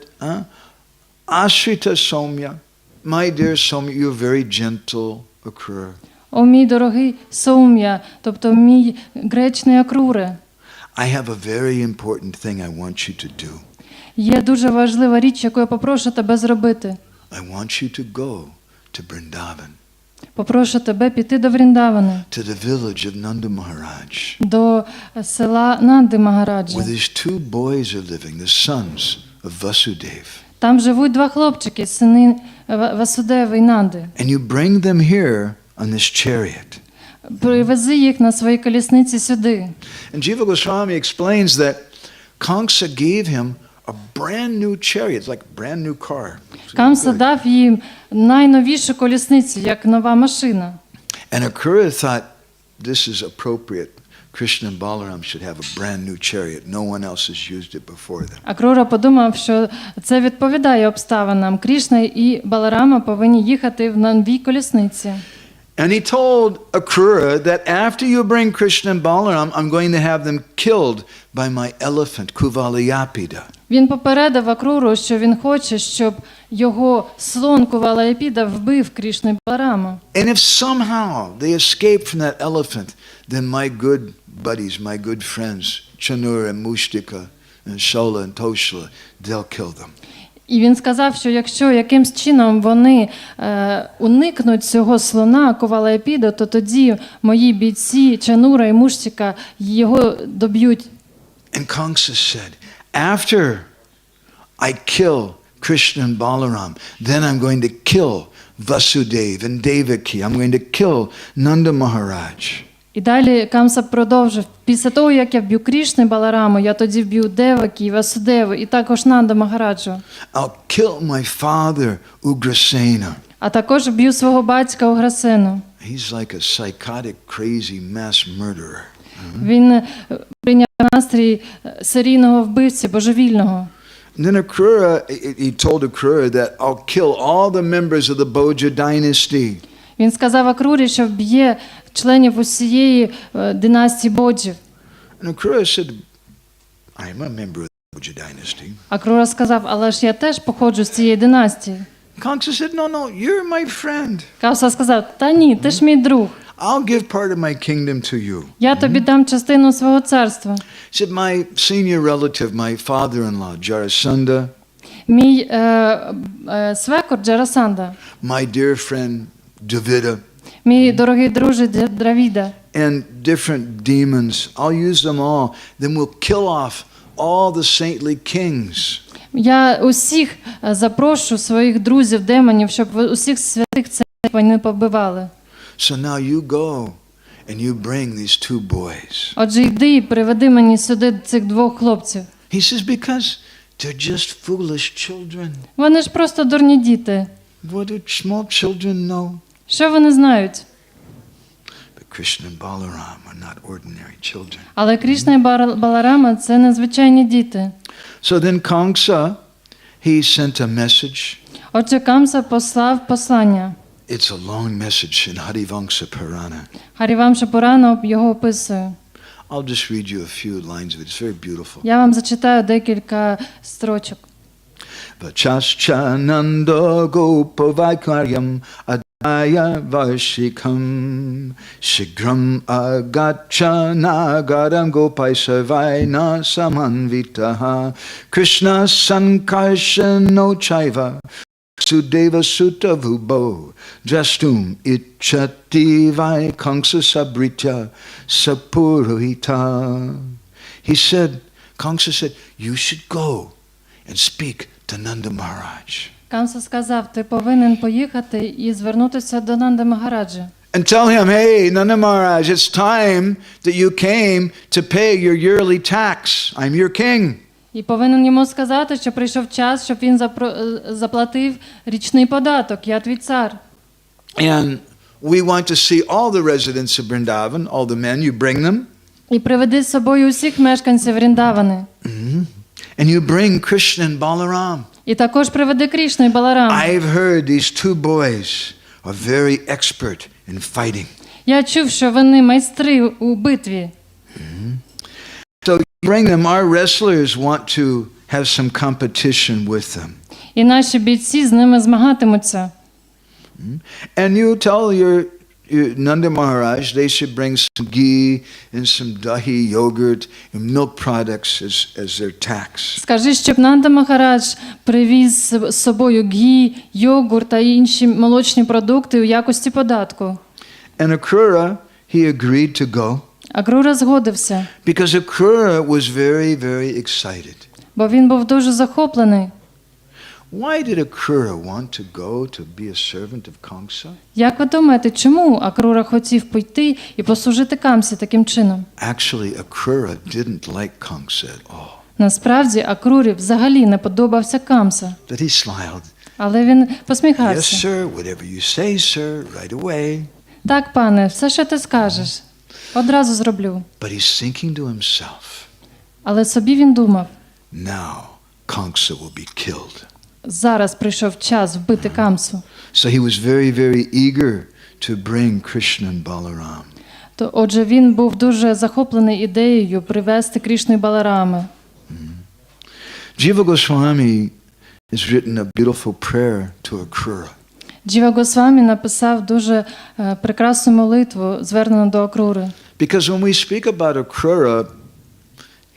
[SPEAKER 1] Ashrita Somya, my dear Somya, you're very gentle, Akrura.
[SPEAKER 2] О, мій дорогий Саум'я, тобто мій гречний Акруре.
[SPEAKER 1] I have a very important thing I want you to do.
[SPEAKER 2] Є дуже важлива річ, яку я попрошу тебе зробити.
[SPEAKER 1] I want you to go to Vrindavan.
[SPEAKER 2] Попрошу тебе піти до Вріндавани,
[SPEAKER 1] To the village of Nanda Maharaj.
[SPEAKER 2] до села Нанди Магараджа.
[SPEAKER 1] Where these two boys are living, the sons of Vasudev.
[SPEAKER 2] Там живуть два хлопчики, сини Васудеви і Нанди.
[SPEAKER 1] And you bring them here on this chariot.
[SPEAKER 2] Привези їх на своїй колісниці сюди.
[SPEAKER 1] And Jiva Goswami explains that Kamsa gave him a brand new chariot, it's like a brand new car.
[SPEAKER 2] Камса дав їм найновішу колісницю, як нова машина.
[SPEAKER 1] And Akrura thought this is appropriate. Krishna and Balaram should have a brand new chariot. No one else has used it before them.
[SPEAKER 2] Акрура подумав, що це відповідає обставинам. Крішна і Баларама повинні їхати в новій колісниці.
[SPEAKER 1] And he told Akrura that after you bring Krishna and Balaram, I'm going to have them killed by my elephant, Kuvalayapida.
[SPEAKER 2] Він попередив Акруру, що він хоче, щоб його слон Кувалаяпіда вбив Крішну і Баларама.
[SPEAKER 1] And if somehow they escape from that elephant, then my good buddies, my good friends, Chanura and Mushtika and Shola and Toshla, they'll kill them.
[SPEAKER 2] І він сказав, що якщо якимсь чином вони уникнуть цього слона Кувалаяпіда, то тоді мої бійці Чанура і Муштіка його доб'ють.
[SPEAKER 1] And Kamsa said, after I kill Krishna and Balaram, then I'm going to kill Vasudeva and Devaki. I'm going to kill Nanda Maharaj.
[SPEAKER 2] І далі Камса продовжив: після того, як я вб'ю Крішну і Балараму, я тоді вб'ю Девакі, Васудеву і також Нанда Магараджу.
[SPEAKER 1] I'll kill my father Ugrasena.
[SPEAKER 2] А також вб'ю свого батька Уграсену.
[SPEAKER 1] He's like a psychotic, crazy mass murderer.
[SPEAKER 2] Він прийняв настрій серійного вбивці, божевільного.
[SPEAKER 1] And then Akrura, he told Akrura that I'll kill all the members of the Bhoja dynasty.
[SPEAKER 2] Він сказав Акрурі, що вб'є членів усієї династії Боджів.
[SPEAKER 1] And Akrura said, I'm a member of the Bhoja dynasty.
[SPEAKER 2] Акрура сказав: але ж я теж походжу з цієї династії.
[SPEAKER 1] Kamsa said, no, you're my friend.
[SPEAKER 2] Камса сказав: та ні, ти ж мій друг.
[SPEAKER 1] I'll give part of my kingdom to you.
[SPEAKER 2] Я тобі дам частину свого царства.
[SPEAKER 1] He said, my senior relative, my father-in-law, Jarasandha,
[SPEAKER 2] Мій свекор Джарасанда,
[SPEAKER 1] my dear friend, Davida,
[SPEAKER 2] мій дорогий друже Дравіда,
[SPEAKER 1] and different demons, I'll use them all. Then we'll kill off all the saintly kings.
[SPEAKER 2] я усіх запрошу своїх друзів, демонів, щоб усіх святих царів вони побивали.
[SPEAKER 1] So now you go and you bring these two boys.
[SPEAKER 2] Отже, йди і приведи мені сюди цих двох хлопців.
[SPEAKER 1] He says, because they're just foolish children.
[SPEAKER 2] Вони ж просто дурні діти.
[SPEAKER 1] What do small children know?
[SPEAKER 2] Що вони знають?
[SPEAKER 1] But Krishna and Balaram are not ordinary children.
[SPEAKER 2] Але Крішна і Баларама – це незвичайні діти.
[SPEAKER 1] So then Kamsa, he sent a message.
[SPEAKER 2] Отже, Камса послав послання.
[SPEAKER 1] It's a long message in Harivamsa Purana.
[SPEAKER 2] Харівамша Пурана його описує.
[SPEAKER 1] I'll just read you a few lines of it. It's very beautiful.
[SPEAKER 2] Я вам зачитаю декілька строчок.
[SPEAKER 1] Vachaschananda gopavakaryam adaya varshikam shigram agachanagaram gopai sarvaina samanvitaha Krishna sankarshano chaiva Sudeva sutta vubo drastum ichati vai Kamsa sabritya sapurohita. He said, Kamsa said, you should go and speak to Nanda Maharaj.
[SPEAKER 2] Камса сказав: ти повинен поїхати і звернутися до Нанди Магараджі.
[SPEAKER 1] And tell him, hey, Nanda Maharaj, it's time that you came to pay your yearly tax. I'm your king.
[SPEAKER 2] І повинен йому сказати, що прийшов час, щоб він заплатив річний податок. Я твій цар.
[SPEAKER 1] And we want to see all the residents of Vrindavan, all the men, you bring them.
[SPEAKER 2] І приведи з собою усіх мешканців Вріндавани.
[SPEAKER 1] And you bring Krishna and Balaram.
[SPEAKER 2] І також приведи Крішну і Баларам.
[SPEAKER 1] I've heard these two boys are very expert in fighting.
[SPEAKER 2] Я чув, що вони майстри у битві.
[SPEAKER 1] So you bring them. Our wrestlers want to have some competition with them.
[SPEAKER 2] І наші бійці з ними змагатимуться.
[SPEAKER 1] And you tell your Nanda Maharaj they should bring some ghee and some dahi, yogurt, and milk products as their tax.
[SPEAKER 2] Скажи, щоб Нанда Махарадж привіз з собою гі, йогурт та інші молочні продукти у якості податку.
[SPEAKER 1] And Akrura, he agreed to go.
[SPEAKER 2] Акрура згодився,
[SPEAKER 1] Because Akrura was very, very excited.
[SPEAKER 2] бо він був дуже захоплений.
[SPEAKER 1] Why did Akrura want to go to be a servant of Kamsa?
[SPEAKER 2] Як ви думаєте, чому Акрура хотів піти і послужити Камсі таким чином?
[SPEAKER 1] Actually, Akrura didn't like Kamsa at all.
[SPEAKER 2] Насправді, Акрурі взагалі не подобався Камса.
[SPEAKER 1] But he smiled.
[SPEAKER 2] Але він
[SPEAKER 1] Yes,
[SPEAKER 2] посміхався.
[SPEAKER 1] sir, whatever you say, sir, right away.
[SPEAKER 2] Так, пане, все, що ти скажеш. Одразу зроблю.
[SPEAKER 1] But he's thinking to himself,
[SPEAKER 2] Але собі він думав,
[SPEAKER 1] now Kamsa will be killed.
[SPEAKER 2] зараз прийшов час вбити Камсу.
[SPEAKER 1] So he was very, very eager to bring Krishna and Balaram.
[SPEAKER 2] То, отже, він був дуже захоплений ідеєю привести Крішну і Баларами.
[SPEAKER 1] Jiva Goswami has written a beautiful prayer to Akrura.
[SPEAKER 2] Джіва Госвамі написав дуже прекрасну молитву, звернену до Акрури.
[SPEAKER 1] Because when we speak about Akrura,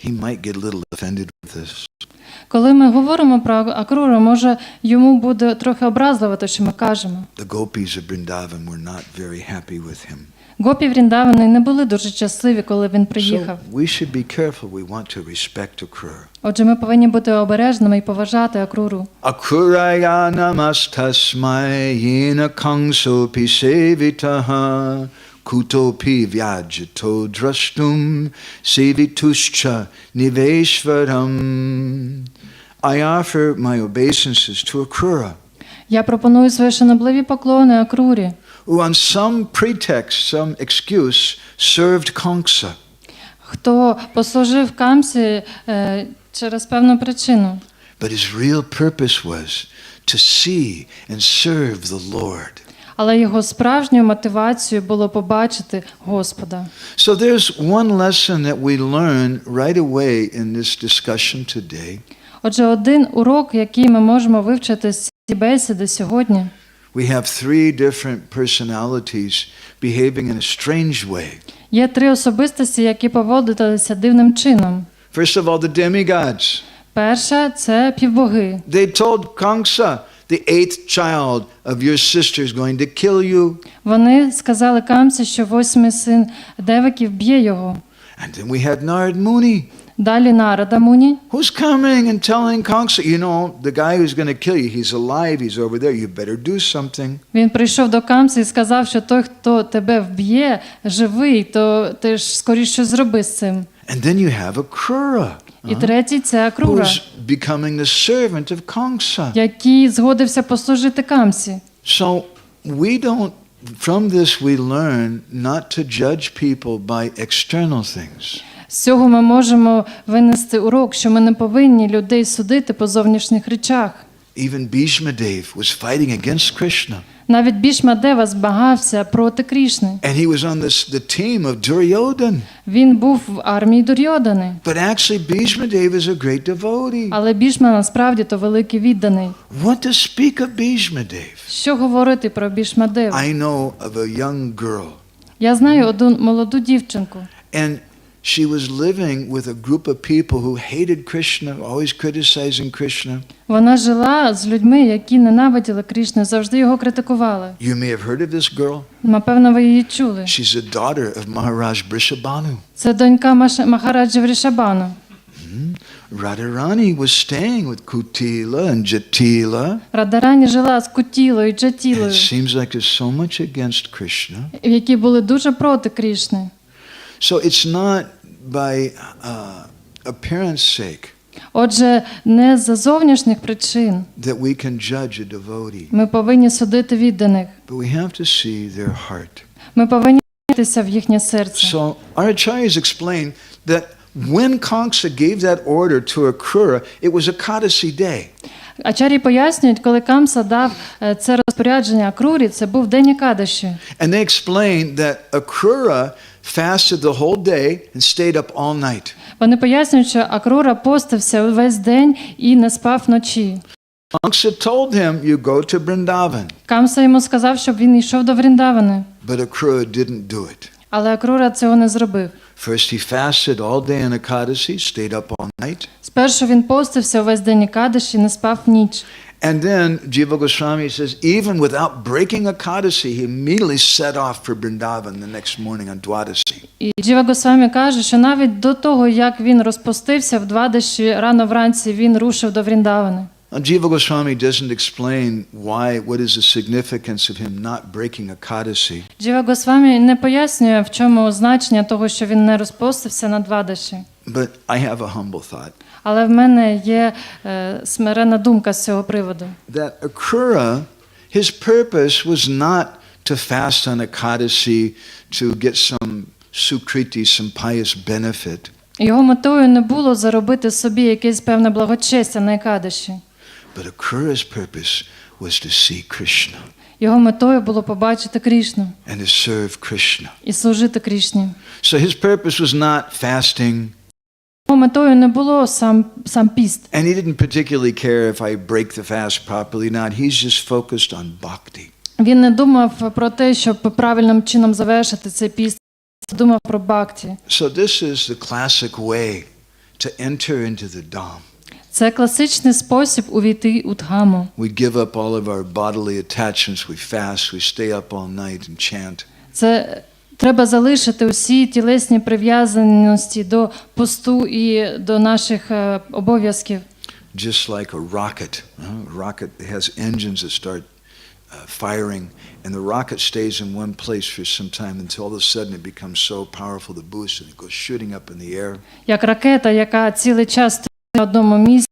[SPEAKER 1] he might get a little offended with this.
[SPEAKER 2] Коли ми говоримо про Акруру, може йому буде трохи образливо те, що ми кажемо.
[SPEAKER 1] The gopis of Vrindavan were not very happy with him.
[SPEAKER 2] Гопі Вріндавани не були дуже щасливі, коли він приїхав.
[SPEAKER 1] So we should be careful. We want to respect Akrura.
[SPEAKER 2] Отже, ми повинні бути обережними і поважати Акруру.
[SPEAKER 1] Akruraya namastasmai yena kangsopi sevitaha kutopi vyajito drashtum sevituscha niveshvaram. I offer my obeisances to Akrura,
[SPEAKER 2] Я пропоную свої шанобливі поклони Акрурі,
[SPEAKER 1] who on some pretext, some excuse, served Kamsa.
[SPEAKER 2] хто послужив Камсі через певну причину.
[SPEAKER 1] But his real purpose was to see and serve the Lord.
[SPEAKER 2] Але його справжньою мотивацією було побачити Господа.
[SPEAKER 1] So there's one lesson that we learn right away in this discussion today.
[SPEAKER 2] Отже, один урок, який ми можемо вивчити з цієї бесіди сьогодні.
[SPEAKER 1] We have three different personalities behaving in a strange way.
[SPEAKER 2] Є три особистості, які поводилися дивним чином.
[SPEAKER 1] First of all, the demigods.
[SPEAKER 2] Перша – це півбоги.
[SPEAKER 1] They told Kamsa, the eighth child of your sister is going to kill you.
[SPEAKER 2] Вони сказали Камсі, що восьмий син Деваки вб'є його.
[SPEAKER 1] And then we had Narad Muni,
[SPEAKER 2] Далі Нарада Муні,
[SPEAKER 1] who's coming and telling Kamsa, you know, the guy who's going to kill you, he's alive, he's over there, you better do something.
[SPEAKER 2] він прийшов до Камси і сказав, що той, хто тебе вб'є, живий, то ти ж скоріше щось зроби з цим.
[SPEAKER 1] And then you have Akrura,
[SPEAKER 2] І третій – це Акрура,
[SPEAKER 1] who's becoming the servant of Kamsa.
[SPEAKER 2] який згодився послужити Камсі.
[SPEAKER 1] So we don't, from this we learn not to judge people by external things.
[SPEAKER 2] З цього ми можемо винести урок, що ми не повинні людей судити по зовнішніх речах.
[SPEAKER 1] Even Bhishmadev was fighting against Krishna.
[SPEAKER 2] Навіть Бішмадева змагався проти Крішни.
[SPEAKER 1] And he was on the team of Duryodhan.
[SPEAKER 2] Він був в армії Дурйодани.
[SPEAKER 1] But actually Bhishmadev is a great devotee.
[SPEAKER 2] Але Бішма насправді то великий відданий.
[SPEAKER 1] What to speak of Bhishmadev?
[SPEAKER 2] Що говорити про Бішмадеву?
[SPEAKER 1] I know of a young girl.
[SPEAKER 2] Я знаю одну молоду дівчинку.
[SPEAKER 1] And she was living with a group of people who hated Krishna, always criticizing Krishna.
[SPEAKER 2] Вона жила з людьми, які ненавиділи Крішну, завжди його критикували.
[SPEAKER 1] You may have heard of this girl.
[SPEAKER 2] Напевно, ви її чули.
[SPEAKER 1] She's a daughter of Maharaj Vrishabhanu.
[SPEAKER 2] Це донька Махараджі Врішабану.
[SPEAKER 1] Radharani was staying with Kutila and Jatila.
[SPEAKER 2] Радарані жила з Кутілою і
[SPEAKER 1] And
[SPEAKER 2] Джатілою,
[SPEAKER 1] it seems like there's so much against Krishna.
[SPEAKER 2] які були дуже проти Крішни.
[SPEAKER 1] So it's not by appearance sake
[SPEAKER 2] Отже, не з-за зовнішніх причин
[SPEAKER 1] that we can judge a devotee,
[SPEAKER 2] ми повинні судити відданих.
[SPEAKER 1] but we have to see their heart.
[SPEAKER 2] Ми повинні дивитися в їхнє серце.
[SPEAKER 1] So our acharyas explain that when Kamsa gave that order to Akrura, it was a Kadasi day.
[SPEAKER 2] Ачарі пояснюють, коли Камса дав це розпорядження Акрурі, це був день Екадаші.
[SPEAKER 1] And they explain that Akrura fasted the whole day and stayed up all night.
[SPEAKER 2] Вони пояснюють, що Акрура постився увесь день і не спав вночі.
[SPEAKER 1] Kamsa told him, you go to Vrindavan.
[SPEAKER 2] Камса йому сказав, щоб він йшов до Вріндавани.
[SPEAKER 1] But Akrura didn't do it.
[SPEAKER 2] Але Акрура цього не зробив.
[SPEAKER 1] First he fasted all day on Ekadasi, stayed up all night.
[SPEAKER 2] Спершу він постився увесь день Екадаші, не спав ніч.
[SPEAKER 1] And then Jiva Goswami says, even without breaking Ekadasi, he immediately set off for Vrindavan the next morning on Dwadasi.
[SPEAKER 2] І Джіва Госвамі каже, що навіть до того, як він розпустився в Двадаші, рано вранці він рушив до Вріндавани.
[SPEAKER 1] Now, Jiva Goswami doesn't explain what is the significance of him not breaking Ekadasi.
[SPEAKER 2] Джіва Госвамі не пояснює, в чому значення того, що він не розпустився на Двадаші.
[SPEAKER 1] But I have a humble thought.
[SPEAKER 2] Але в мене є смиренна думка з цього приводу.
[SPEAKER 1] That Akrura, his purpose was not to fast on Ekadasi to get some sukriti, some pious benefit.
[SPEAKER 2] Його метою не було заробити собі якесь певне благочестя на Екадаші.
[SPEAKER 1] But Akrura's purpose was to see Krishna
[SPEAKER 2] Його метою було побачити Крішну
[SPEAKER 1] and to serve Krishna.
[SPEAKER 2] і служити Крішні.
[SPEAKER 1] So his purpose was not fasting.
[SPEAKER 2] Його метою не було сам піст.
[SPEAKER 1] And he didn't particularly care if I break the fast properly or not. He's just focused on bhakti.
[SPEAKER 2] Він не думав про те, щоб правильним чином завершити цей піст. Думав про бхакті.
[SPEAKER 1] So this is the classic way to enter into the Dham.
[SPEAKER 2] Це класичний спосіб увійти у Дхаму.
[SPEAKER 1] We give up all of our bodily attachments, we fast, we stay up all night and chant.
[SPEAKER 2] Це треба залишити усі тілесні прив'язаності до посту і до наших обов'язків.
[SPEAKER 1] Just like a rocket. A rocket has engines that start firing, and the rocket stays in one place for some time until all of a sudden it becomes so powerful, the boost, and it goes shooting up in the air.
[SPEAKER 2] Як ракета, яка цілий час стоїть на одному місці,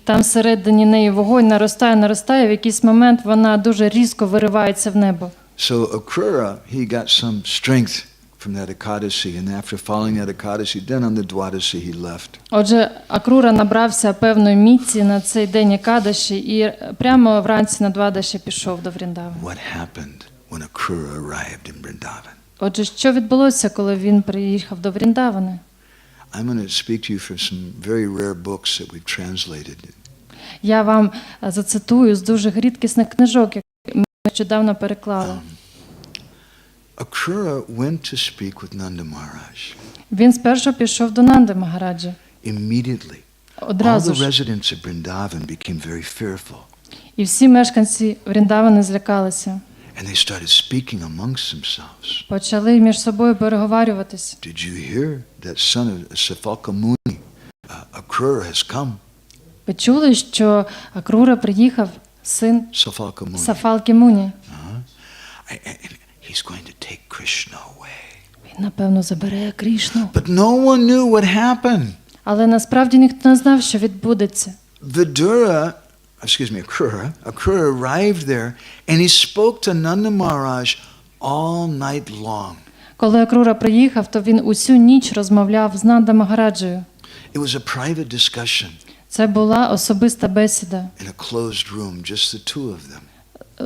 [SPEAKER 2] там всередині неї вогонь наростає, в якийсь момент вона дуже різко виривається в небо.
[SPEAKER 1] So Akrura, he got some strength from that Ekadasi, and after following that Ekadasi, then on the Dwadasi he left.
[SPEAKER 2] Отже, Акрура набрався певної міці на цей день Екадаші і прямо вранці на Двадаші пішов до Вріндавани.
[SPEAKER 1] What happened when Akrura arrived in Vrindavan?
[SPEAKER 2] Отже, що відбулося, коли він приїхав до Вріндавани?
[SPEAKER 1] I'm going to speak to you from some very rare books that we've translated.
[SPEAKER 2] Я вам зацитую з дуже рідкісних книжок, які ми нещодавно переклали.
[SPEAKER 1] Akrura went to speak with Nanda Maharaj.
[SPEAKER 2] Він спершу пішов до Нанди Магараджі.
[SPEAKER 1] Immediately, all
[SPEAKER 2] Одразу
[SPEAKER 1] the
[SPEAKER 2] ж.
[SPEAKER 1] residents of Vrindavan became very fearful,
[SPEAKER 2] І всі мешканці Вріндавани злякалися.
[SPEAKER 1] and they started speaking amongst themselves.
[SPEAKER 2] Почали між собою переговарюватись.
[SPEAKER 1] Did you hear that son of Safalka Muni, Akrura has come?
[SPEAKER 2] Ви чули, що Акрура приїхав, син
[SPEAKER 1] Safalka Muni.
[SPEAKER 2] Сафалки Муні?
[SPEAKER 1] And he's going to take Krishna away.
[SPEAKER 2] Він, напевно, забере Крішну.
[SPEAKER 1] But no one knew what happened.
[SPEAKER 2] Але насправді ніхто не знав, що відбудеться.
[SPEAKER 1] Akrura arrived there and he spoke to Nanda Maharaj all night long.
[SPEAKER 2] Коли Акрура приїхав, то він усю ніч розмовляв з Нанда Магараджею.
[SPEAKER 1] It was a private discussion
[SPEAKER 2] Це була особиста бесіда
[SPEAKER 1] in a closed room, just the two of them.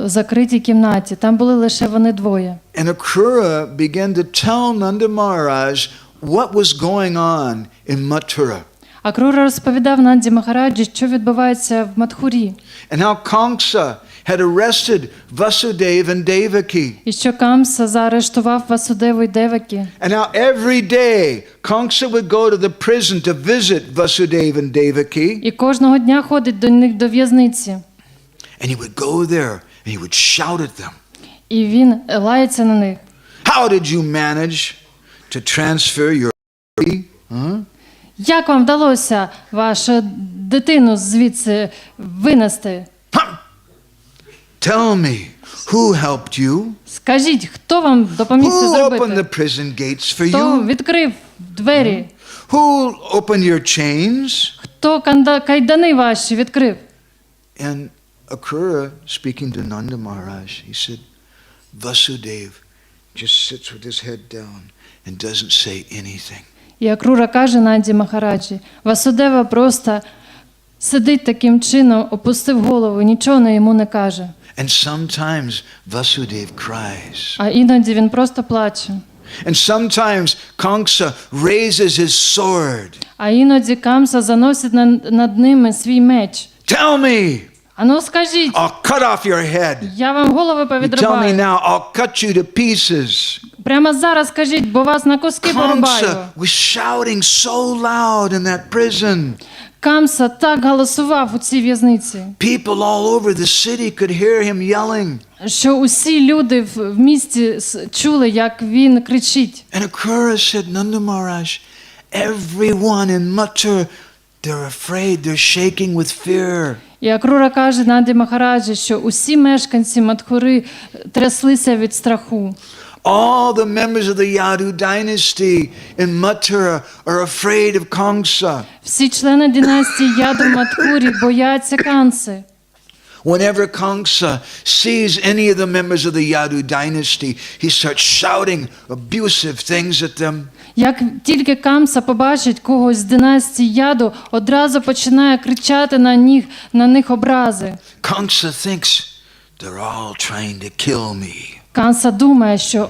[SPEAKER 2] в закритій кімнаті. Там були лише вони двоє.
[SPEAKER 1] And Akrura began to tell Nanda Maharaj what was going on in Mathura.
[SPEAKER 2] Акрура розповідав Нанді Махараджі, що відбувається в Мадхурі.
[SPEAKER 1] And how Kamsa had arrested Vasudeva and Devaki.
[SPEAKER 2] І що Камса заарештував Васудеву і Девакі.
[SPEAKER 1] And how every day Kamsa would go to the prison to visit Vasudeva and Devaki.
[SPEAKER 2] І кожного дня ходить до них до в'язниці.
[SPEAKER 1] And he would go there and he would shout at them.
[SPEAKER 2] І він лається на них.
[SPEAKER 1] How did you manage to transfer your huh?
[SPEAKER 2] Як вам вдалося вашу дитину звідси винести?
[SPEAKER 1] Tell me, who helped you?
[SPEAKER 2] Скажіть, хто вам допоміг це
[SPEAKER 1] Who opened
[SPEAKER 2] зробити?
[SPEAKER 1] the prison gates for
[SPEAKER 2] Хто
[SPEAKER 1] you?
[SPEAKER 2] відкрив двері?
[SPEAKER 1] Who opened your chains?
[SPEAKER 2] Хто кайдани ваші відкрив?
[SPEAKER 1] And Akrura, speaking to Nanda Maharaj, he said, Vasudev just sits with his head down and doesn't say anything.
[SPEAKER 2] І Акрура каже Нанді Махараджі, Васудева просто сидить таким чином, опустив голову, нічого йому не каже.
[SPEAKER 1] And sometimes Vasudev cries.
[SPEAKER 2] А іноді він просто плаче.
[SPEAKER 1] And sometimes Kamsa raises his sword.
[SPEAKER 2] А іноді Камса заносить над ними свій меч.
[SPEAKER 1] Tell me,
[SPEAKER 2] Ану скажіть,
[SPEAKER 1] I'll cut off your head.
[SPEAKER 2] я вам голови
[SPEAKER 1] You tell me
[SPEAKER 2] повідрубаю.
[SPEAKER 1] now, I'll cut you to pieces.
[SPEAKER 2] Прямо зараз скажіть, бо вас на куски порубаю.
[SPEAKER 1] Kamsa was shouting so loud in that prison.
[SPEAKER 2] Камса так голосував у цій в'язниці,
[SPEAKER 1] People all over the city could hear him yelling.
[SPEAKER 2] що усі люди в місті чули, як він кричить.
[SPEAKER 1] And Akrura said, Nanda Maharaj, everyone in Mathura, they're afraid, they're shaking with fear.
[SPEAKER 2] І Акрура каже Нанді Махараджі, що усі мешканці Мадхури тряслися від страху.
[SPEAKER 1] All the members of the Yadu dynasty in Mathura are afraid of Kamsa.
[SPEAKER 2] Всі члени династії Яду в Мадхурі бояться Камси.
[SPEAKER 1] Whenever Kamsa sees any of the members of the Yadu dynasty, he starts shouting abusive things at them.
[SPEAKER 2] Як тільки Камса побачить когось з династії Яду, одразу починає кричати на них образи.
[SPEAKER 1] Kamsa thinks they're all trying to kill me.
[SPEAKER 2] Камса думає, що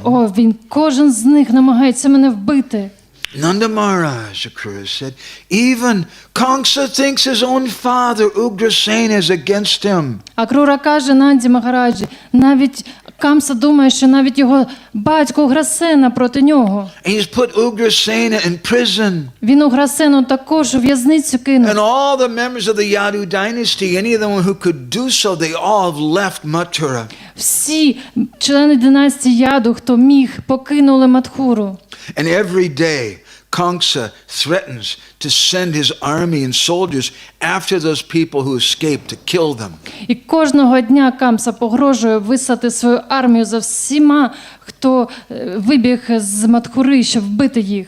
[SPEAKER 2] кожен з них намагається мене вбити.
[SPEAKER 1] Nanda Maharaj, Akrura said, even Kamsa thinks his own father Ugrasena is against him.
[SPEAKER 2] Акрура каже Нанді Махараджі, навіть Камса думає, що навіть його батько Уграсена проти нього.
[SPEAKER 1] And he's put Ugrasena in prison.
[SPEAKER 2] Він Уграсену також у в'язницю кинув.
[SPEAKER 1] And all the members of the Yadu dynasty, any of them who could do so, they all have left Mathura.
[SPEAKER 2] Всі члени династії Яду, хто міг, покинули Мадхуру.
[SPEAKER 1] And every day, Kamsa threatens to send his army and soldiers after those people who escaped to kill them.
[SPEAKER 2] І кожного дня Камса погрожує вислати свою армію за всіма, хто вибіг з Мадхури, щоб вбити їх.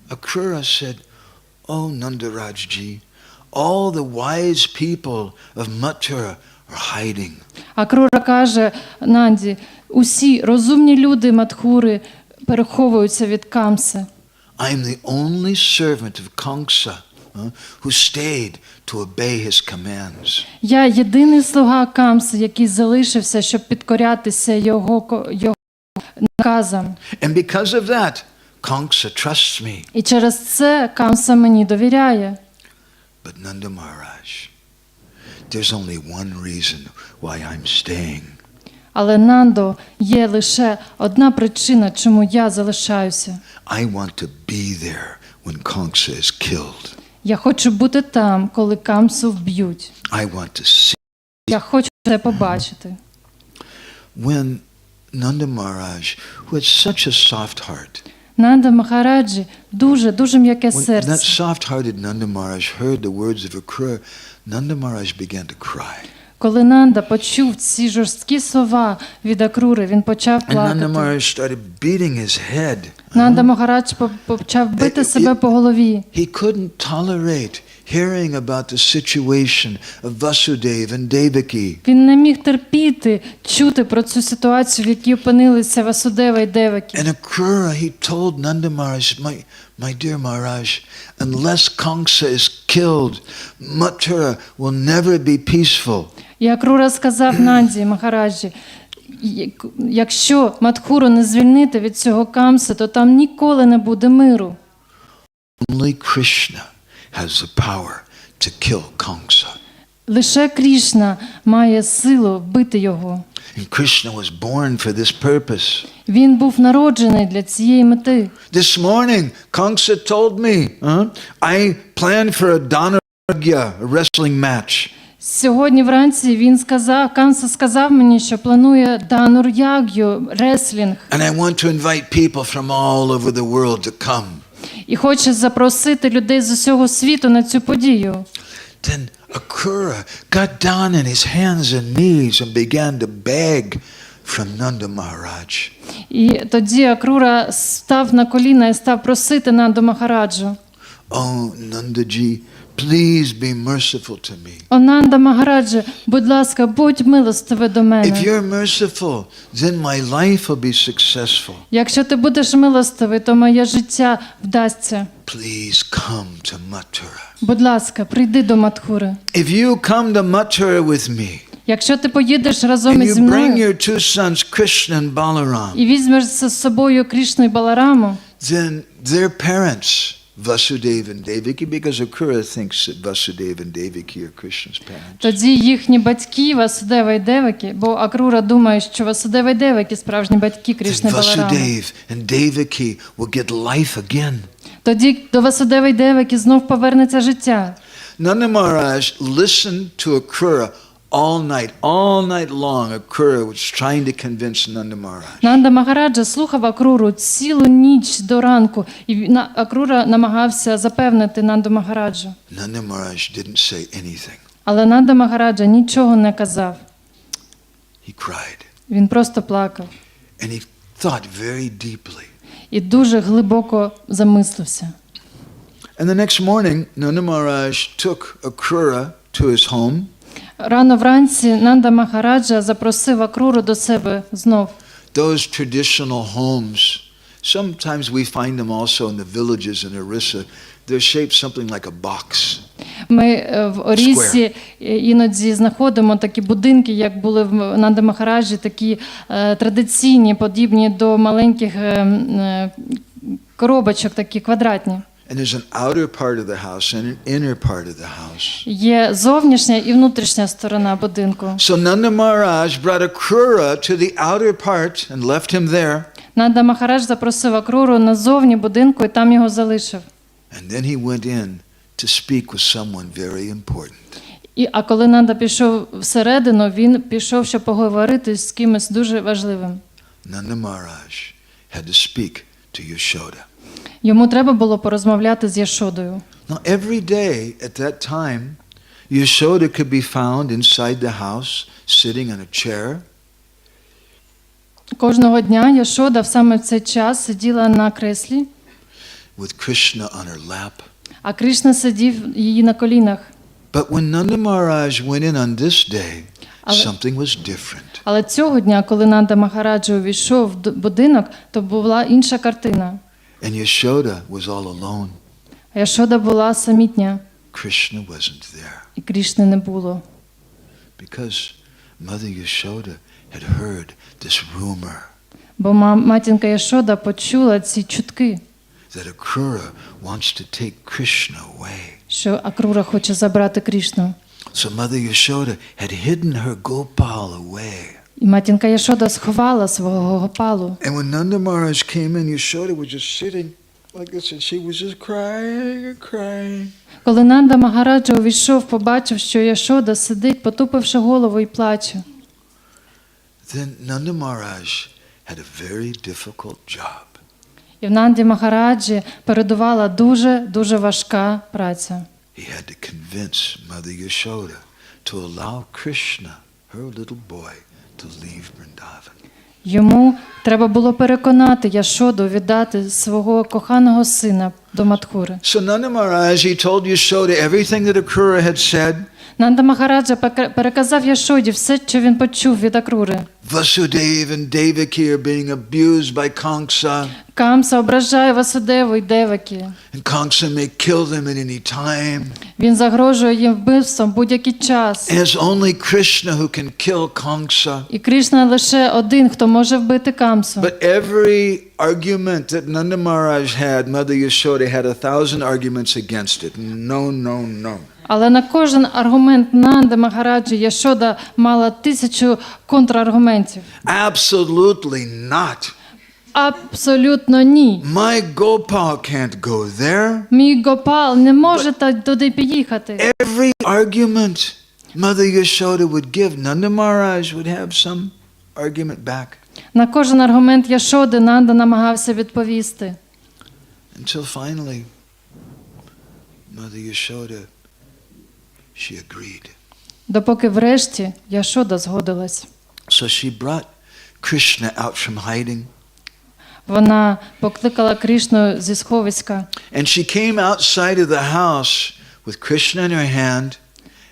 [SPEAKER 1] Akrura said, "Oh Nandarajji, all the wise people of Mathura are hiding."
[SPEAKER 2] Акрура каже Нанді, усі розумні люди Мадхури переховуються від Камси.
[SPEAKER 1] I am the only servant of Kamsa who stayed to obey his commands.
[SPEAKER 2] Я єдиний слуга Камси, який залишився, щоб підкорятися його наказам.
[SPEAKER 1] And because of that, Kamsa trusts me.
[SPEAKER 2] І через це Камса мені довіряє.
[SPEAKER 1] But Nanda Maharaj, there's only one reason why I'm staying.
[SPEAKER 2] Але, Нандо, є лише одна причина, чому я залишаюся.
[SPEAKER 1] I want to be there when Kamsa is killed.
[SPEAKER 2] Я хочу бути там, коли Камсу вб'ють.
[SPEAKER 1] I want to see.
[SPEAKER 2] Я хочу це побачити.
[SPEAKER 1] When Nanda Maharaj, who had such a soft heart,
[SPEAKER 2] Нанда Махараджі дуже м'яке
[SPEAKER 1] when that
[SPEAKER 2] серце.
[SPEAKER 1] soft-hearted Nanda Maharaj heard the words of Akrura, Nanda Maharaj began to cry.
[SPEAKER 2] Коли Нанда почув ці жорсткі слова від Акрури, він почав
[SPEAKER 1] And Nanda
[SPEAKER 2] плакати.
[SPEAKER 1] Maharaj started beating his head.
[SPEAKER 2] Нанда Махарадж почав бити себе по голові.
[SPEAKER 1] He couldn't tolerate hearing about the situation of Vasudeva and Devaki.
[SPEAKER 2] Він не міг терпіти, чути про цю ситуацію, в якій опинилися Васудева і Девакі.
[SPEAKER 1] And Akrura, he told Nanda Maharaj, my dear Maharaj, unless Kamsa is killed, Mathura will never be peaceful.
[SPEAKER 2] І Акрура сказав Нанді Махараджі, якщо Мадхуру не звільнити від цього Камси, то там ніколи не буде миру.
[SPEAKER 1] Only Krishna has the power to kill Kamsa.
[SPEAKER 2] Лише Крішна має силу вбити його.
[SPEAKER 1] And Krishna was born for this purpose.
[SPEAKER 2] Він був народжений для цієї мети.
[SPEAKER 1] This morning, Kamsa told me, I planned for a Dhanuragya, a wrestling match.
[SPEAKER 2] Сьогодні вранці Камса сказав мені, що планує Данур-яг'ю, реслінг.
[SPEAKER 1] And I want to invite people from all over the world to come.
[SPEAKER 2] І хоче запросити людей з усього світу на цю подію.
[SPEAKER 1] Then Akrura got down on his hands and knees and began to beg from Nanda Maharaj.
[SPEAKER 2] І тоді Акрура став на коліна і став просити Нанду Махараджу.
[SPEAKER 1] Oh, Nandaji, please be merciful to me.
[SPEAKER 2] О, Нанда Махараджа, будь ласка, будь милостивий до
[SPEAKER 1] If
[SPEAKER 2] мене.
[SPEAKER 1] you're merciful, then my life will be successful.
[SPEAKER 2] Якщо ти будеш милостивий, то моє життя вдасться.
[SPEAKER 1] Please come to Mathura.
[SPEAKER 2] Будь ласка, прийди до Мадхури.
[SPEAKER 1] If you come to Mathura with me,
[SPEAKER 2] Якщо ти поїдеш разом
[SPEAKER 1] and
[SPEAKER 2] із
[SPEAKER 1] you bring
[SPEAKER 2] мною
[SPEAKER 1] your two sons, Krishna and Balaram,
[SPEAKER 2] і візьмеш з собою Крішну і Балараму,
[SPEAKER 1] then their parents, Vasudeva and Devaki, because Akrura thinks that Vasudeva and Devaki are Krishna's parents.
[SPEAKER 2] тоді їхні батьки Васудева і Девакі, бо Акрура думає, що Васудева і Девакі справжні батьки Крішни і
[SPEAKER 1] Then
[SPEAKER 2] Баларами.
[SPEAKER 1] Vasudeva and Devaki will get life again.
[SPEAKER 2] Тоді до Васудева і Девакі знов повернеться життя.
[SPEAKER 1] Nanda Maharaj listened to Akrura all night long. Akrura was trying to convince Nanda Maharaj.
[SPEAKER 2] Нанда Махараджа слухав Акруру цілу ніч до ранку, і Акрура намагався запевнити Нанду Махараджу.
[SPEAKER 1] Nanda Maharaj didn't say anything.
[SPEAKER 2] Але Нанда Махараджа нічого не казав.
[SPEAKER 1] He cried.
[SPEAKER 2] Він просто плакав
[SPEAKER 1] And he thought very deeply.
[SPEAKER 2] і дуже глибоко замислився.
[SPEAKER 1] And the next morning, Nanda Maharaj took Akrura to his home.
[SPEAKER 2] Рано вранці Нанда Махараджа запросив Акруру до себе знов.
[SPEAKER 1] Those traditional homes, sometimes we find them also in the villages in Orissa. They're shaped something like a box.
[SPEAKER 2] Ми в Оріссі іноді знаходимо такі будинки, як були в Нанда Махараджі, такі традиційні, подібні до маленьких коробочок, такі квадратні.
[SPEAKER 1] And there's an outer part of the house and an inner part of the house.
[SPEAKER 2] Є зовнішня і внутрішня сторона будинку.
[SPEAKER 1] So Nanda Maharaj brought Akrura to the outer part and left him there.
[SPEAKER 2] Нанда Махарадж запросив Акруру назовні будинку і там його залишив.
[SPEAKER 1] And then he went in to speak with someone very important.
[SPEAKER 2] А коли Нанда пішов всередину, він пішов, щоб поговорити з кимось дуже важливим.
[SPEAKER 1] Nanda Maharaj had to speak to Yashoda.
[SPEAKER 2] Йому треба було порозмовляти з Яшодою.
[SPEAKER 1] Now every day at that time, Yashoda could be found inside the house, sitting on a chair.
[SPEAKER 2] Кожного дня Яшода саме в цей час сиділа на креслі,
[SPEAKER 1] With Krishna on her lap.
[SPEAKER 2] а Кришна сидів її на колінах.
[SPEAKER 1] But when Nanda Maharaj went in on this day, something was different.
[SPEAKER 2] Але цього дня, коли Нанда Махараджа увійшов в будинок, то була інша картина.
[SPEAKER 1] And Yashoda was all alone.
[SPEAKER 2] А Яшода була самітня,
[SPEAKER 1] Krishna wasn't there.
[SPEAKER 2] і Крішни не було.
[SPEAKER 1] Because Mother Yashoda had heard this rumor
[SPEAKER 2] Бо матінка Яшода почула ці чутки,
[SPEAKER 1] that Akrura wants to take Krishna away.
[SPEAKER 2] що Акрура хоче забрати Крішну.
[SPEAKER 1] So Mother Yashoda had hidden her Gopal away.
[SPEAKER 2] І матінка Яшода сховала свого Гопалу.
[SPEAKER 1] And when Nanda Maharaj came in, Yashoda was just sitting like this, and she was just crying and crying.
[SPEAKER 2] Коли Нанда Махараджа увійшов, побачив, що Яшода сидить, потупивши голову і плаче.
[SPEAKER 1] Then Nanda Maharaj had a very difficult job.
[SPEAKER 2] І в Нанді Махараджі передувала дуже важка праця.
[SPEAKER 1] He had to convince Mother Yashoda to allow Krishna, her little boy, to leave Vrindavan.
[SPEAKER 2] Йому треба було переконати Яшоду віддати свого коханого сина до Мадхури.
[SPEAKER 1] So Nanda Maharaj, he told Yashoda everything that Akrura had said.
[SPEAKER 2] Нанда Махараджа переказав Яшоді все, що він почув від Акрури.
[SPEAKER 1] Vasudeva and Devaki are being abused by Kamsa.
[SPEAKER 2] Камса ображає Васудеву і Девакі.
[SPEAKER 1] And Kamsa may kill them at any time.
[SPEAKER 2] Він загрожує їм вбивством будь-який час.
[SPEAKER 1] And it's only Krishna who can kill Kamsa.
[SPEAKER 2] І Кришна лише один, хто може вбити Камсу.
[SPEAKER 1] But every argument that Nanda Maharaj had, Mother Yashoda had 1,000 arguments against it. No, no, no.
[SPEAKER 2] Але на кожен аргумент Нанди Махараджі Яшода мала 1000 контраргументів.
[SPEAKER 1] Absolutely not.
[SPEAKER 2] Абсолютно ні.
[SPEAKER 1] My Gopal can't go there.
[SPEAKER 2] Мій Гопал не може туди поїхати.
[SPEAKER 1] Every argument Mother Yashoda would give, Nanda Maharaj would have some argument back.
[SPEAKER 2] На кожен аргумент Яшоди Нанда намагався відповісти.
[SPEAKER 1] Until finally, Mother Yashoda, she agreed.
[SPEAKER 2] Допоки врешті Яшода згодилась.
[SPEAKER 1] So she brought Krishna out from hiding.
[SPEAKER 2] Вона покликала Кришну зі сховиська.
[SPEAKER 1] And she came outside of the house with Krishna in her hand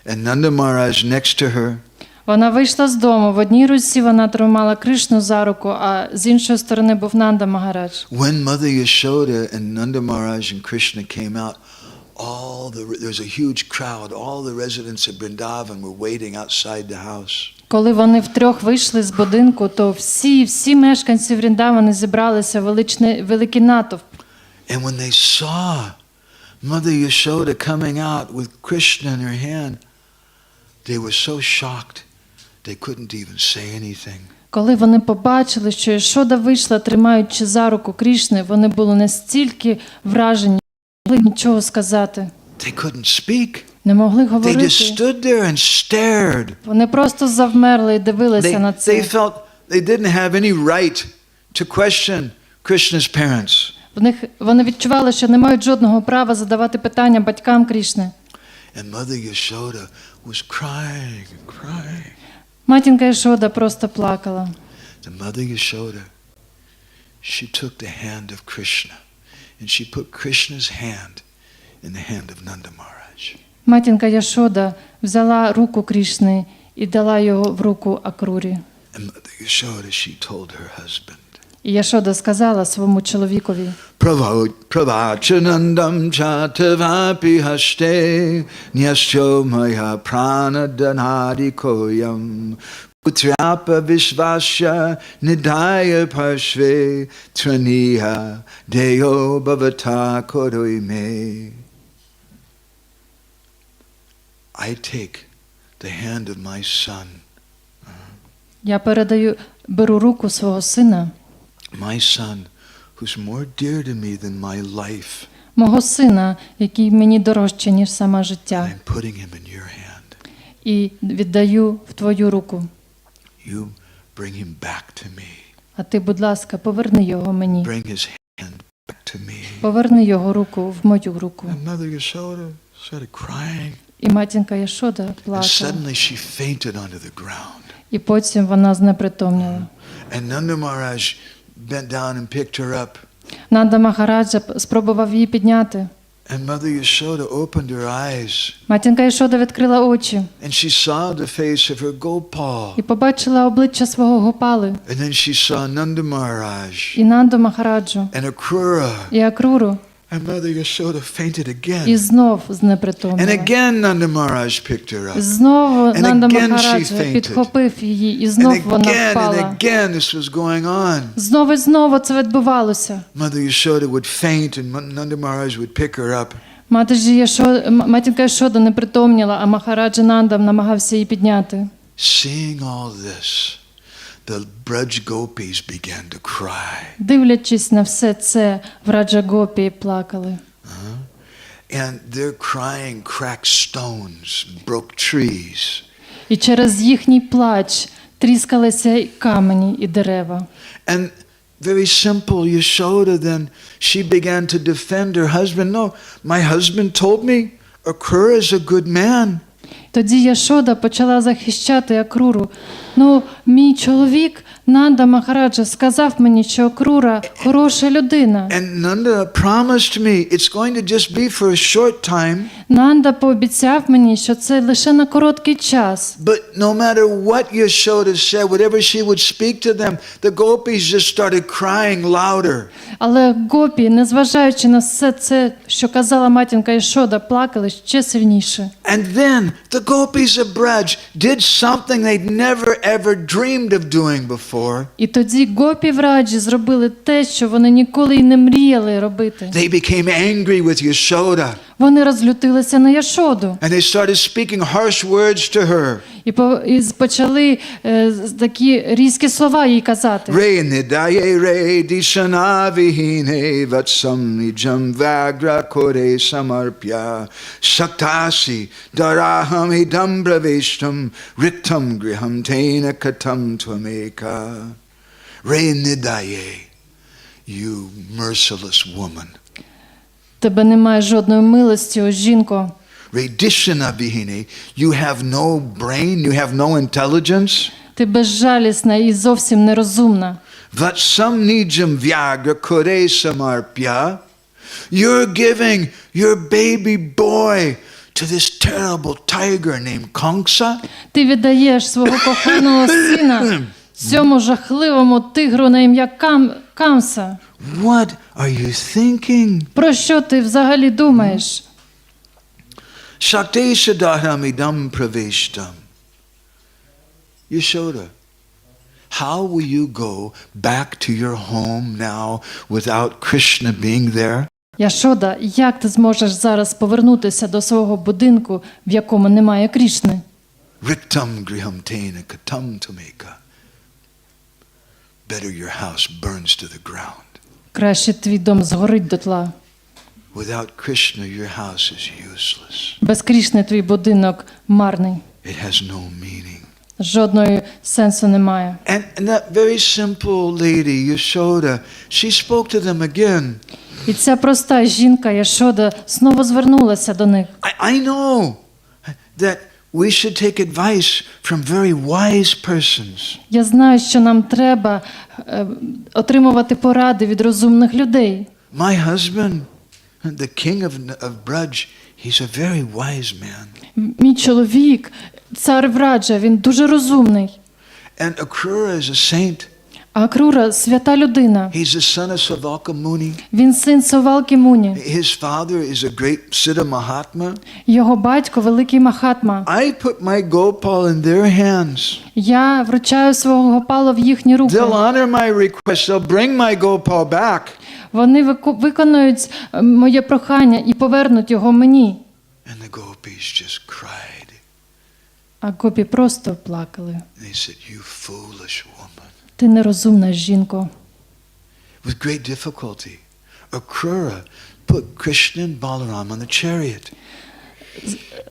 [SPEAKER 1] and Nanda Maharaj next to her.
[SPEAKER 2] Вона вийшла з дому. В одній руці вона тримала Кришну за руку, а з іншої сторони був Нанда Махарадж.
[SPEAKER 1] When Mother Yashoda and Nanda Maharaj and Krishna came out, there was a huge crowd. All the residents of Vrindavan were waiting outside the house.
[SPEAKER 2] Коли вони втрьох вийшли з будинку, то всі мешканці Вріндавани зібралися великий натовп.
[SPEAKER 1] And when they saw Mother Yashoda coming out with Krishna in her hand, they were so shocked they couldn't even say anything.
[SPEAKER 2] Коли вони побачили, що Яшода вийшла, тримаючи за руку Крішни, вони були настільки вражені, не могли нічого сказати.
[SPEAKER 1] They couldn't speak.
[SPEAKER 2] Не могли
[SPEAKER 1] They
[SPEAKER 2] говорити.
[SPEAKER 1] just stood there and stared.
[SPEAKER 2] Вони просто завмерли і дивилися на це.
[SPEAKER 1] They felt they didn't have any right to question Krishna's parents.
[SPEAKER 2] Вони відчували, що не мають жодного права задавати питання батькам Крішни.
[SPEAKER 1] And Mother Yashoda was crying and crying.
[SPEAKER 2] Матінка Яшода просто плакала.
[SPEAKER 1] The Mother Yashoda, she took the hand of Krishna and she put Krishna's hand in the hand of Nanda Maharaj.
[SPEAKER 2] Матінка Яшода взяла руку Крішни і дала його в руку Акрурі.
[SPEAKER 1] And Mother Yashoda, she told her husband,
[SPEAKER 2] І Яшода сказала своєму чоловікові:
[SPEAKER 1] Pravachanandam chatavapi haste nyascho maya pranadanadi koyam putrapa vishvasya nidaya parshve traniha deyo bhavata kodoime. I take the hand of my son.
[SPEAKER 2] Я беру руку свого сина,
[SPEAKER 1] My son, who's more dear to me than my life.
[SPEAKER 2] мого сина, який мені дорожче, ніж саме життя,
[SPEAKER 1] I'm putting him in your hand.
[SPEAKER 2] і віддаю в твою руку.
[SPEAKER 1] You bring him back to me.
[SPEAKER 2] А ти, будь ласка, поверни його мені.
[SPEAKER 1] Bring his hand back to me.
[SPEAKER 2] Поверни його руку в мою руку.
[SPEAKER 1] And Mother Yashoda started crying.
[SPEAKER 2] І матінка Яшода
[SPEAKER 1] And
[SPEAKER 2] плакала.
[SPEAKER 1] suddenly she fainted onto the ground.
[SPEAKER 2] І потім вона знепритомніла.
[SPEAKER 1] And Nanda Maharaj bent down and picked her up.
[SPEAKER 2] Нанда Махараджа спробував її підняти.
[SPEAKER 1] And Mother Yashoda opened her eyes.
[SPEAKER 2] Матінка Яшода відкрила очі
[SPEAKER 1] And she saw the face of her Gopal.
[SPEAKER 2] і побачила обличчя свого Гопали,
[SPEAKER 1] And then she saw Nanda Maharaj
[SPEAKER 2] і Нанду Махараджу,
[SPEAKER 1] and Akrura.
[SPEAKER 2] і Акруру,
[SPEAKER 1] And Mother Yashoda fainted
[SPEAKER 2] і
[SPEAKER 1] again.
[SPEAKER 2] знов
[SPEAKER 1] And
[SPEAKER 2] знепритомніла.
[SPEAKER 1] again Nanda Maharaj picked her
[SPEAKER 2] І
[SPEAKER 1] up.
[SPEAKER 2] знову
[SPEAKER 1] And
[SPEAKER 2] Нанда
[SPEAKER 1] again she
[SPEAKER 2] Махараджа
[SPEAKER 1] fainted.
[SPEAKER 2] підхопив її, і
[SPEAKER 1] And
[SPEAKER 2] знов вона
[SPEAKER 1] again
[SPEAKER 2] впала.
[SPEAKER 1] and again this was going on.
[SPEAKER 2] Знову і знову це відбувалося.
[SPEAKER 1] Mother Yashoda would faint and Nanda Maharaj would pick her up.
[SPEAKER 2] Матінка Яшода не притомніла, а Махараджа Нанда намагався її підняти.
[SPEAKER 1] Seeing all this, the Braj Gopis began to cry.
[SPEAKER 2] Дивлячись на все це, в Раджа Гопі плакали.
[SPEAKER 1] And their crying cracked stones, broke trees.
[SPEAKER 2] І через їхній плач тріскалися і камені, і дерева.
[SPEAKER 1] And very simple, Yashoda then, she began to defend her husband. No, my husband told me Akrura is a good man.
[SPEAKER 2] Тоді Яшода почала захищати Акруру. Ну, мій чоловік, Нанда Махараджа, сказав мені, що Акрура хороша людина.
[SPEAKER 1] And Nanda promised me it's going to just be for a short time.
[SPEAKER 2] Нанда пообіцяв мені, що це лише на короткий час.
[SPEAKER 1] But no matter what Yashoda said, whatever she would speak to them, the gopis just started crying louder.
[SPEAKER 2] Але Гопі, незважаючи на все це, що казала матінка Яшода, плакали ще сильніше.
[SPEAKER 1] And then the gopis of Braj did something they'd never ever dreamed of doing before.
[SPEAKER 2] І тоді Гопі в Раджі зробили те, що вони ніколи й не мріяли робити.
[SPEAKER 1] They became angry with Yashoda.
[SPEAKER 2] Вони розлютилися на Яшоду.
[SPEAKER 1] And they started speaking harsh words to her.
[SPEAKER 2] І почали такі різкі слова їй казати.
[SPEAKER 1] Re nidaye re dishana vihine vatsam nijam vagra kore samarpya shaktasi daraham idam bravishtam riktam griham tena katam tvameka. Re nidaye, you merciless woman.
[SPEAKER 2] Тебе немає жодної милості, о жінко.
[SPEAKER 1] Redishana vihine, you have no brain, you have no intelligence.
[SPEAKER 2] Ти безжалісна і зовсім нерозумна.
[SPEAKER 1] Vatsam nijam vyagra kore samarpya. You're giving your baby boy to this terrible tiger named Kamsa.
[SPEAKER 2] Ти віддаєш свого коханого сина цьому жахливому тигру на ім'я Камса.
[SPEAKER 1] What are you thinking?
[SPEAKER 2] Про що ти взагалі думаєш?
[SPEAKER 1] Shakti sadaham idam praveshtam. Yashoda, how will you go back to your home now without Krishna being there?
[SPEAKER 2] Яшода, як ти зможеш зараз повернутися до свого будинку, в якому немає Крішни?
[SPEAKER 1] Riktam griham tena katam tameka. Better your house burns to the ground.
[SPEAKER 2] Краще твій дом згорить дотла.
[SPEAKER 1] Without Krishna, your house is useless.
[SPEAKER 2] Без Крішни твій будинок марний.
[SPEAKER 1] It has no meaning.
[SPEAKER 2] Жодної сенсу немає.
[SPEAKER 1] And that very simple lady, Yashoda, she spoke to them again.
[SPEAKER 2] І ця проста жінка Яшода знову звернулася до них.
[SPEAKER 1] I know that we should take advice from very wise persons.
[SPEAKER 2] Я знаю, що нам треба отримувати поради від розумних людей.
[SPEAKER 1] My husband, The king of Braj, he's a very wise man.
[SPEAKER 2] Мій чоловік, цар Враджа, він дуже розумний.
[SPEAKER 1] And Akrura is a saint.
[SPEAKER 2] А Акрура – свята людина.
[SPEAKER 1] He's the son of Savaka Muni.
[SPEAKER 2] Він син Совалки Муні.
[SPEAKER 1] His father is a great Siddha Mahatma.
[SPEAKER 2] Його батько – великий Махатма.
[SPEAKER 1] I put my Gopal in their hands.
[SPEAKER 2] Я вручаю свого Гопала в їхні руки.
[SPEAKER 1] They'll honor my request. They'll bring my Gopal back.
[SPEAKER 2] Вони виконують моє прохання і повернуть його мені.
[SPEAKER 1] And the gopis just cried.
[SPEAKER 2] А гопі просто плакали.
[SPEAKER 1] They said, "You foolish woman."
[SPEAKER 2] Ти нерозумна жінко.
[SPEAKER 1] With great difficulty, Akrura put Krishna and Balaram on the chariot.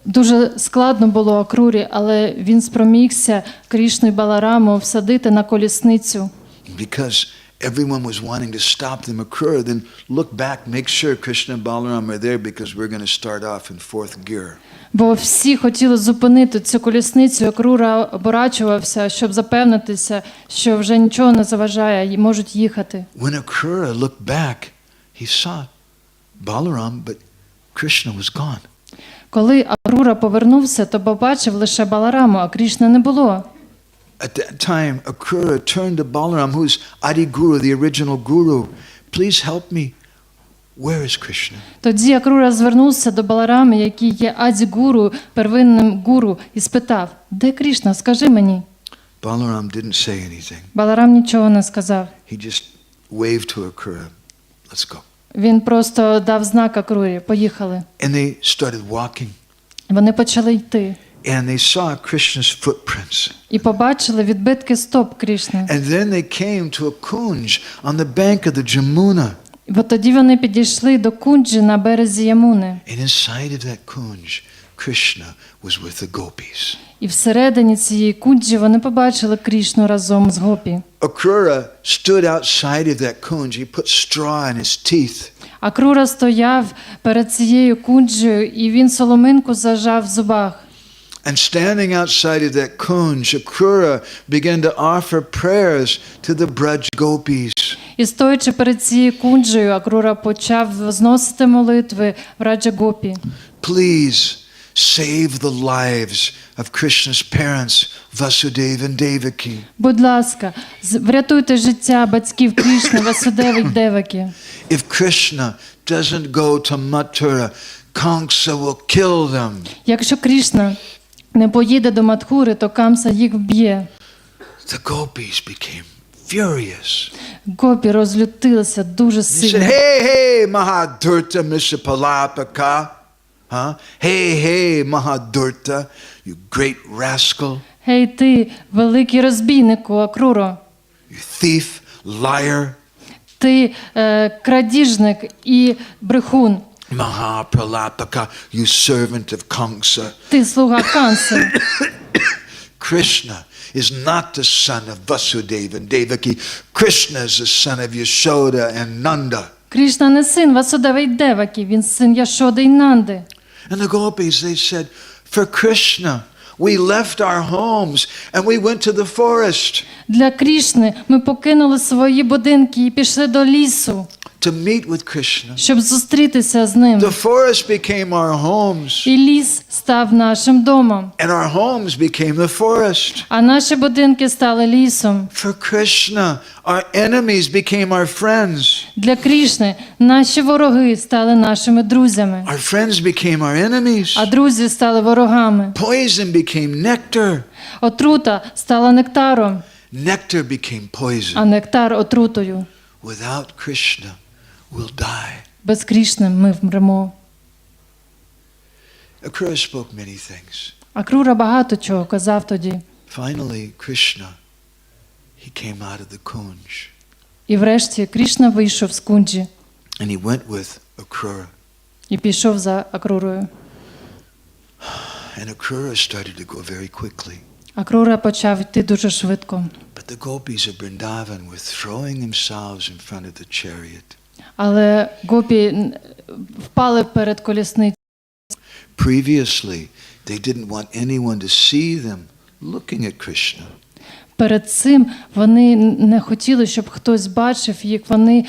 [SPEAKER 2] Дуже складно було Акрурі, але він спромігся Крішну і Балараму всадити на колісницю.
[SPEAKER 1] Because everyone was wanting to stop them, Akrura then look back, make sure Krishna and Balaram are there because we're going to start off in fourth gear.
[SPEAKER 2] Бо всі хотіли зупинити цю колісницю, Акрура оборачувався, щоб запевнитися, що вже нічого не заважає і можуть їхати.
[SPEAKER 1] When Akrura looked back, he saw Balaram, but Krishna was gone.
[SPEAKER 2] Коли Акрура повернувся, то побачив лише Балараму, а Крішни не було.
[SPEAKER 1] At that time, Akrura turned to Balaram, who's Adi Guru, the original guru. Please help me. Where is Krishna?
[SPEAKER 2] Тоді Акрура звернувся до Баларами, який є Аді-гуру, первинним гуру, і спитав: "Де Крішна? Скажи мені."
[SPEAKER 1] Balaram didn't say anything.
[SPEAKER 2] Баларам нічого не сказав.
[SPEAKER 1] He just waved to Akrura. Let's go.
[SPEAKER 2] Він просто дав знак Акрурі: "Поїхали."
[SPEAKER 1] And they started walking.
[SPEAKER 2] Вони почали йти.
[SPEAKER 1] And they saw Krishna's footprints.
[SPEAKER 2] І побачили відбитки стоп Крішни.
[SPEAKER 1] And then they came to a kunj on the bank of the Jamuna.
[SPEAKER 2] І от тоді вони підійшли до кунджі на березі Ямуни.
[SPEAKER 1] And inside of that kunj, Krishna was with the gopis.
[SPEAKER 2] І всередині цієї кунджі вони побачили Крішну разом з гопі.
[SPEAKER 1] Akrura stood outside of that kunj. He put straw in his teeth.
[SPEAKER 2] Акрура стояв перед цією кунджею, і він соломинку зажав в зубах.
[SPEAKER 1] And standing outside of that kunj, Akrura began to offer prayers to the Braj gopis.
[SPEAKER 2] І стоячи перед цією кунджею, Акрура почав зносити молитви в Раджа Гопі.
[SPEAKER 1] Please save the lives of Krishna's parents, Vasudeva and Devaki.
[SPEAKER 2] Будь ласка, врятуйте життя батьків Крішни, Васудеви й Деваки.
[SPEAKER 1] If Krishna doesn't go to Mathura, Kamsa will kill them.
[SPEAKER 2] Якщо Крішна не поїде до Мадхури, то Камса їх вб'є.
[SPEAKER 1] The gopis became furious.
[SPEAKER 2] Гопі розлютилися дуже
[SPEAKER 1] They said,
[SPEAKER 2] сильно.
[SPEAKER 1] hey, Mahadurta, Mishapalapaka. Huh? Hey, Mahadurta, you great rascal.
[SPEAKER 2] Гей ти, великий розбійнику, Акруро.
[SPEAKER 1] You thief, liar.
[SPEAKER 2] Ти крадіжник і брехун.
[SPEAKER 1] Mahapralapaka, you servant of Kamsa.
[SPEAKER 2] Ти слуга Канси.
[SPEAKER 1] Krishna is not the son of Vasudeva and Devaki. Krishna is the son of Yashoda and Nanda.
[SPEAKER 2] Крішна не син Васудеви й Деваки, він син Яшоди й Нанди.
[SPEAKER 1] And the gopis, they said, for Krishna, we left our homes and we went to the forest.
[SPEAKER 2] Для Крішни ми покинули свої будинки і пішли до лісу,
[SPEAKER 1] To meet with Krishna.
[SPEAKER 2] щоб зустрітися з ним.
[SPEAKER 1] The forest became our homes.
[SPEAKER 2] І ліс став нашим домом,
[SPEAKER 1] And our homes became the forest.
[SPEAKER 2] а наші будинки стали лісом.
[SPEAKER 1] For Krishna, our enemies became our friends.
[SPEAKER 2] Для Крішни наші вороги стали нашими друзями,
[SPEAKER 1] Our friends became our enemies.
[SPEAKER 2] а друзі стали ворогами.
[SPEAKER 1] Poison became nectar.
[SPEAKER 2] Отрута стала нектаром,
[SPEAKER 1] Nectar became
[SPEAKER 2] а
[SPEAKER 1] poison.
[SPEAKER 2] нектар отрутою.
[SPEAKER 1] Without Krishna, we'll die.
[SPEAKER 2] Без Крішни ми вмремо.
[SPEAKER 1] Akrura spoke many things.
[SPEAKER 2] Акрура багато чого казав тоді.
[SPEAKER 1] Finally, Krishna, he came out of the kunj.
[SPEAKER 2] І врешті Крішна вийшов з кунджі
[SPEAKER 1] And he went with Akrura.
[SPEAKER 2] і пішов за Акрурою.
[SPEAKER 1] And Akrura started to go very quickly.
[SPEAKER 2] Акрура почав йти дуже швидко.
[SPEAKER 1] But the gopis of Vrindavan were throwing themselves in front of the chariot.
[SPEAKER 2] Але гопі впали перед колісницею.
[SPEAKER 1] Previously, they didn't want anyone to see them looking at Krishna.
[SPEAKER 2] перед цим вони не хотіли, щоб хтось бачив їх, вони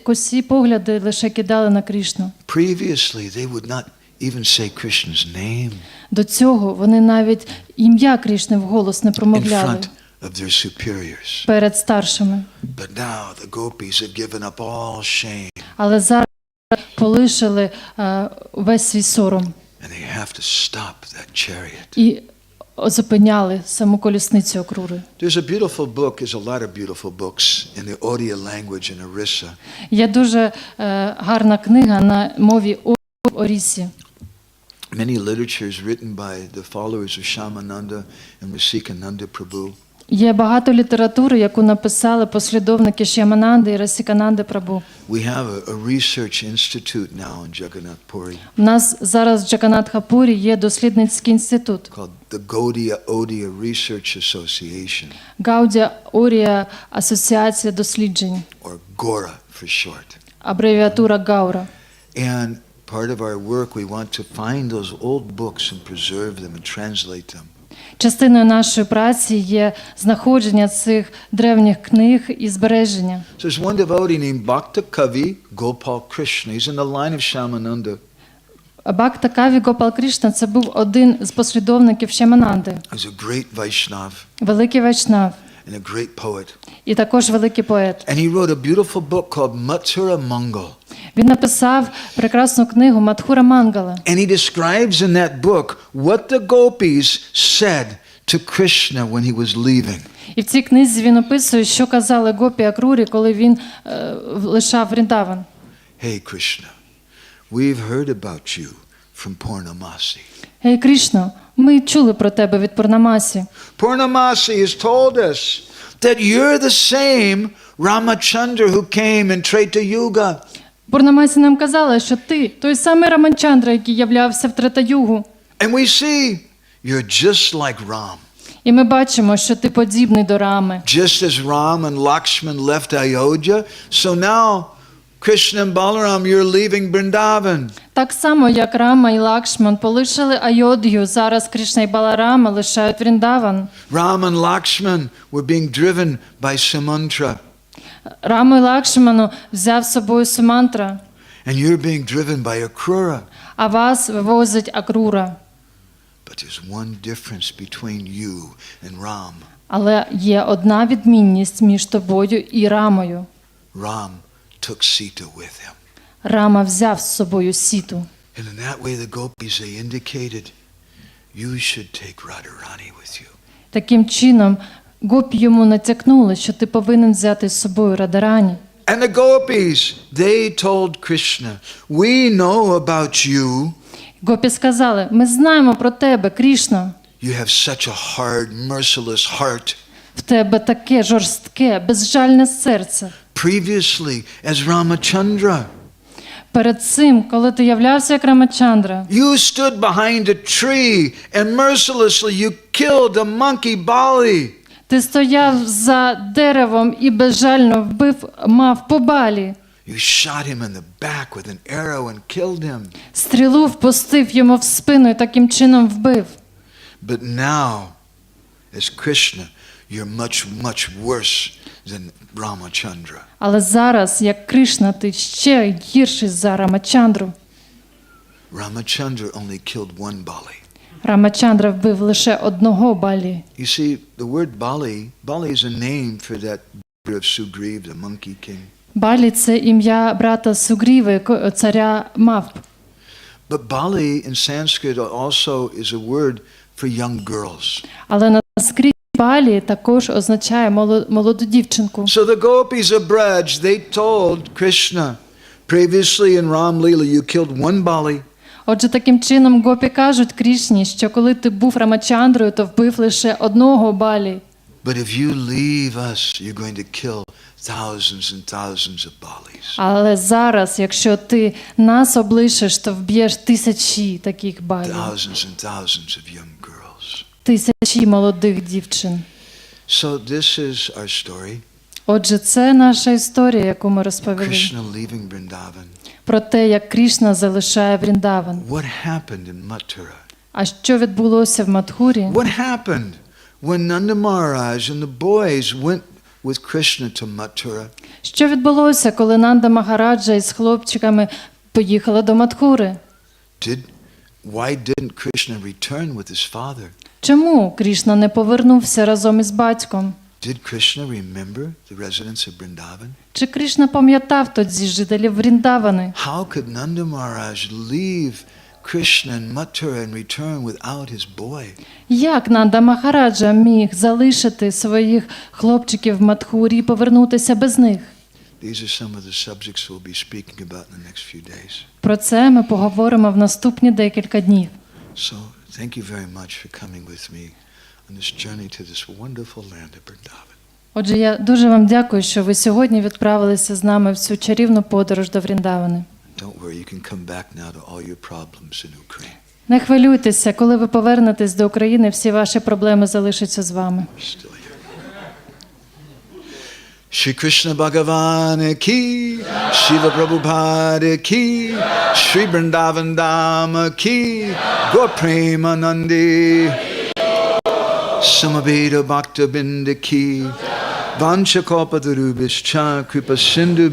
[SPEAKER 2] косі погляди лише кидали на Крішну.
[SPEAKER 1] Previously, they would not even say Krishna's name
[SPEAKER 2] До цього вони навіть ім'я Крішни вголос не
[SPEAKER 1] in
[SPEAKER 2] промовляли
[SPEAKER 1] front of their superiors.
[SPEAKER 2] перед старшими.
[SPEAKER 1] But now the gopis have given up all shame
[SPEAKER 2] Але зараз полишили весь свій сором
[SPEAKER 1] and they have to stop that chariot.
[SPEAKER 2] і зупиняли саму колісницю Акрури.
[SPEAKER 1] There's a beautiful book, there's a lot of beautiful books in the Odia language in Orissa.
[SPEAKER 2] Є дуже гарна книга на мові Орісі.
[SPEAKER 1] Many literatures written by the followers of Shamananda and Rasikananda Prabhu.
[SPEAKER 2] Є багато літератури, яку написали послідовники Ш'ямананди і Расікананди Прабху.
[SPEAKER 1] We have a research institute now in Jagannath Puri
[SPEAKER 2] У нас зараз в Джаганатхапурі є дослідницький інститут.
[SPEAKER 1] called the Gaudiya Odia Research Association,
[SPEAKER 2] Гаудія Орія Асоціація досліджень,
[SPEAKER 1] or GORA for short.
[SPEAKER 2] абревіатура Гаура.
[SPEAKER 1] And part of our work, we want to find those old books and preserve them and translate them.
[SPEAKER 2] Частиною нашої праці є знаходження цих древніх книг і збереження.
[SPEAKER 1] So there's one devotee named Bhakta Kavi Gopal Krishna. He's in the line of Shamananda.
[SPEAKER 2] Бхакта Каві Гопал Кришна – це був один з послідовників Ш'ямананди,
[SPEAKER 1] He's a great Vaishnav
[SPEAKER 2] великий вайшнав
[SPEAKER 1] and a great poet.
[SPEAKER 2] і також великий поет.
[SPEAKER 1] And he wrote a beautiful book called Mathura Mangal.
[SPEAKER 2] Він написав прекрасну книгу Мадхура Мангала.
[SPEAKER 1] And he describes in that book what the gopis said to Krishna when he was leaving.
[SPEAKER 2] І в цій книзі він описує, що казали гопі Акрурі, коли він лишав Вріндаван.
[SPEAKER 1] Hey Krishna, we've heard about you from Purnamasi.
[SPEAKER 2] Ей, Кришно, ми чули про тебе від Пурнамасі.
[SPEAKER 1] Purnamasi has told us that you're the same Ramachandra who came in Treta Yuga.
[SPEAKER 2] Пурнамасі нам казала, що ти той самий Рамачандра, який являвся в Трета-югу.
[SPEAKER 1] And we see you're just like Ram.
[SPEAKER 2] І ми бачимо, що ти подібний до Рами.
[SPEAKER 1] Just as Ram and Lakshman left Ayodhya, so now Krishna and Balaram, you're leaving Vrindavan.
[SPEAKER 2] Так само, як Рама і Лакшман полишили Айодhю, зараз Кришна і Баларама лишають Вріндаван.
[SPEAKER 1] Ram and Lakshman were being driven by Sumantra.
[SPEAKER 2] Раму і Лакшману взяв з собою Сумантра,
[SPEAKER 1] And you're being driven by Akrura.
[SPEAKER 2] а вас вивозить Акрура.
[SPEAKER 1] But there's one difference between you and Ram.
[SPEAKER 2] Але є одна відмінність між тобою і Рамою.
[SPEAKER 1] Ram took Sita with him.
[SPEAKER 2] Рама взяв з собою Сіту.
[SPEAKER 1] And in that way the gopis, they indicated, you should take Radharani with you.
[SPEAKER 2] Таким чином, гопі йому натякнули, що ти повинен взяти з собою Радарані.
[SPEAKER 1] And the gopis, they told Krishna, we know about you.
[SPEAKER 2] Гопі сказали, ми знаємо про тебе, Крішно.
[SPEAKER 1] You have such a hard, merciless heart.
[SPEAKER 2] В тебе таке жорстке, безжальне серце.
[SPEAKER 1] Previously, as Ramachandra,
[SPEAKER 2] Перед цим, коли ти являвся як Рамачандра,
[SPEAKER 1] you stood behind a tree and mercilessly you killed a monkey Bali.
[SPEAKER 2] ти стояв за деревом і безжально вбив мавпу Балі.
[SPEAKER 1] You shot him in the back with an arrow and killed him.
[SPEAKER 2] Стрілу впустив йому в спину і таким чином вбив.
[SPEAKER 1] But now, as Krishna, you're much, much worse than Ramachandra.
[SPEAKER 2] Але зараз, як Кришна, ти ще гірший за Рамачандру.
[SPEAKER 1] Ramachandra only killed one Bali.
[SPEAKER 2] Рамачандра вбив лише одного Балі.
[SPEAKER 1] You see, the word Bali is a name for that brother of Sugriva, the monkey king.
[SPEAKER 2] Балі – це ім'я брата Сугріви, царя мавп.
[SPEAKER 1] But Bali in Sanskrit also is a word for young girls.
[SPEAKER 2] Але на санскриті Балі також означає молоду дівчинку.
[SPEAKER 1] So the gopis of Braj, they told Krishna, previously in Ram Leela you killed one Bali.
[SPEAKER 2] Отже, таким чином гопі кажуть Крішні, що коли ти був Рамачандрою, то вбив лише одного Балі.
[SPEAKER 1] But if you leave us, you're going to kill thousands and thousands of Balis.
[SPEAKER 2] Але зараз, якщо ти нас облишиш, то вб'єш тисячі таких Балів.
[SPEAKER 1] Thousands and thousands of young girls.
[SPEAKER 2] Тисячі молодих дівчин.
[SPEAKER 1] So this is our story.
[SPEAKER 2] Отже, це наша історія, яку ми розповіли.
[SPEAKER 1] Krishna leaving Vrindavan.
[SPEAKER 2] Про те, як Крішна залишає Вріндаван.
[SPEAKER 1] What happened in Mathura?
[SPEAKER 2] А що відбулося в Мадхурі?
[SPEAKER 1] What happened when Nanda Maharaj and the boys went with Krishna to Mathura,
[SPEAKER 2] Що відбулося, коли Нанда Магараджа із хлопчиками поїхали до Мадхури?
[SPEAKER 1] why didn't Krishna return with his father?
[SPEAKER 2] Чому Крішна не повернувся разом із батьком?
[SPEAKER 1] Did Krishna remember the residents of Vrindavan?
[SPEAKER 2] Чи Крішна пам'ятав тоді жителів Вріндавани?
[SPEAKER 1] How could Nanda Maharaj leave Krishna and Mathura and return without his boy?
[SPEAKER 2] Як Нанда Махараджа міг залишити своїх хлопчиків в Мадхурі і повернутися без них?
[SPEAKER 1] These are some of the subjects we'll be speaking about in the next few days.
[SPEAKER 2] Про це ми поговоримо в наступні декілька днів.
[SPEAKER 1] So, thank you very much for coming with me on this journey to this wonderful land of Vrindavan.
[SPEAKER 2] Отже, я дуже вам дякую, що ви сьогодні відправилися з нами в цю чарівну подорож до Вріндавани.
[SPEAKER 1] Don't worry, you can come back now to all your problems in Ukraine.
[SPEAKER 2] Не хвилюйтеся, коли ви повернетесь до України, всі ваші проблеми залишаться з вами.
[SPEAKER 1] Still here. Shri Krishna Bhagavan ki, Srila Prabhupada ki, Shri Vrindavan Dhama ki, Gaur Premanandi, Samaveda Bhakta Binda ki, Vancha Kalpatarubhishcha Kripa Sindhu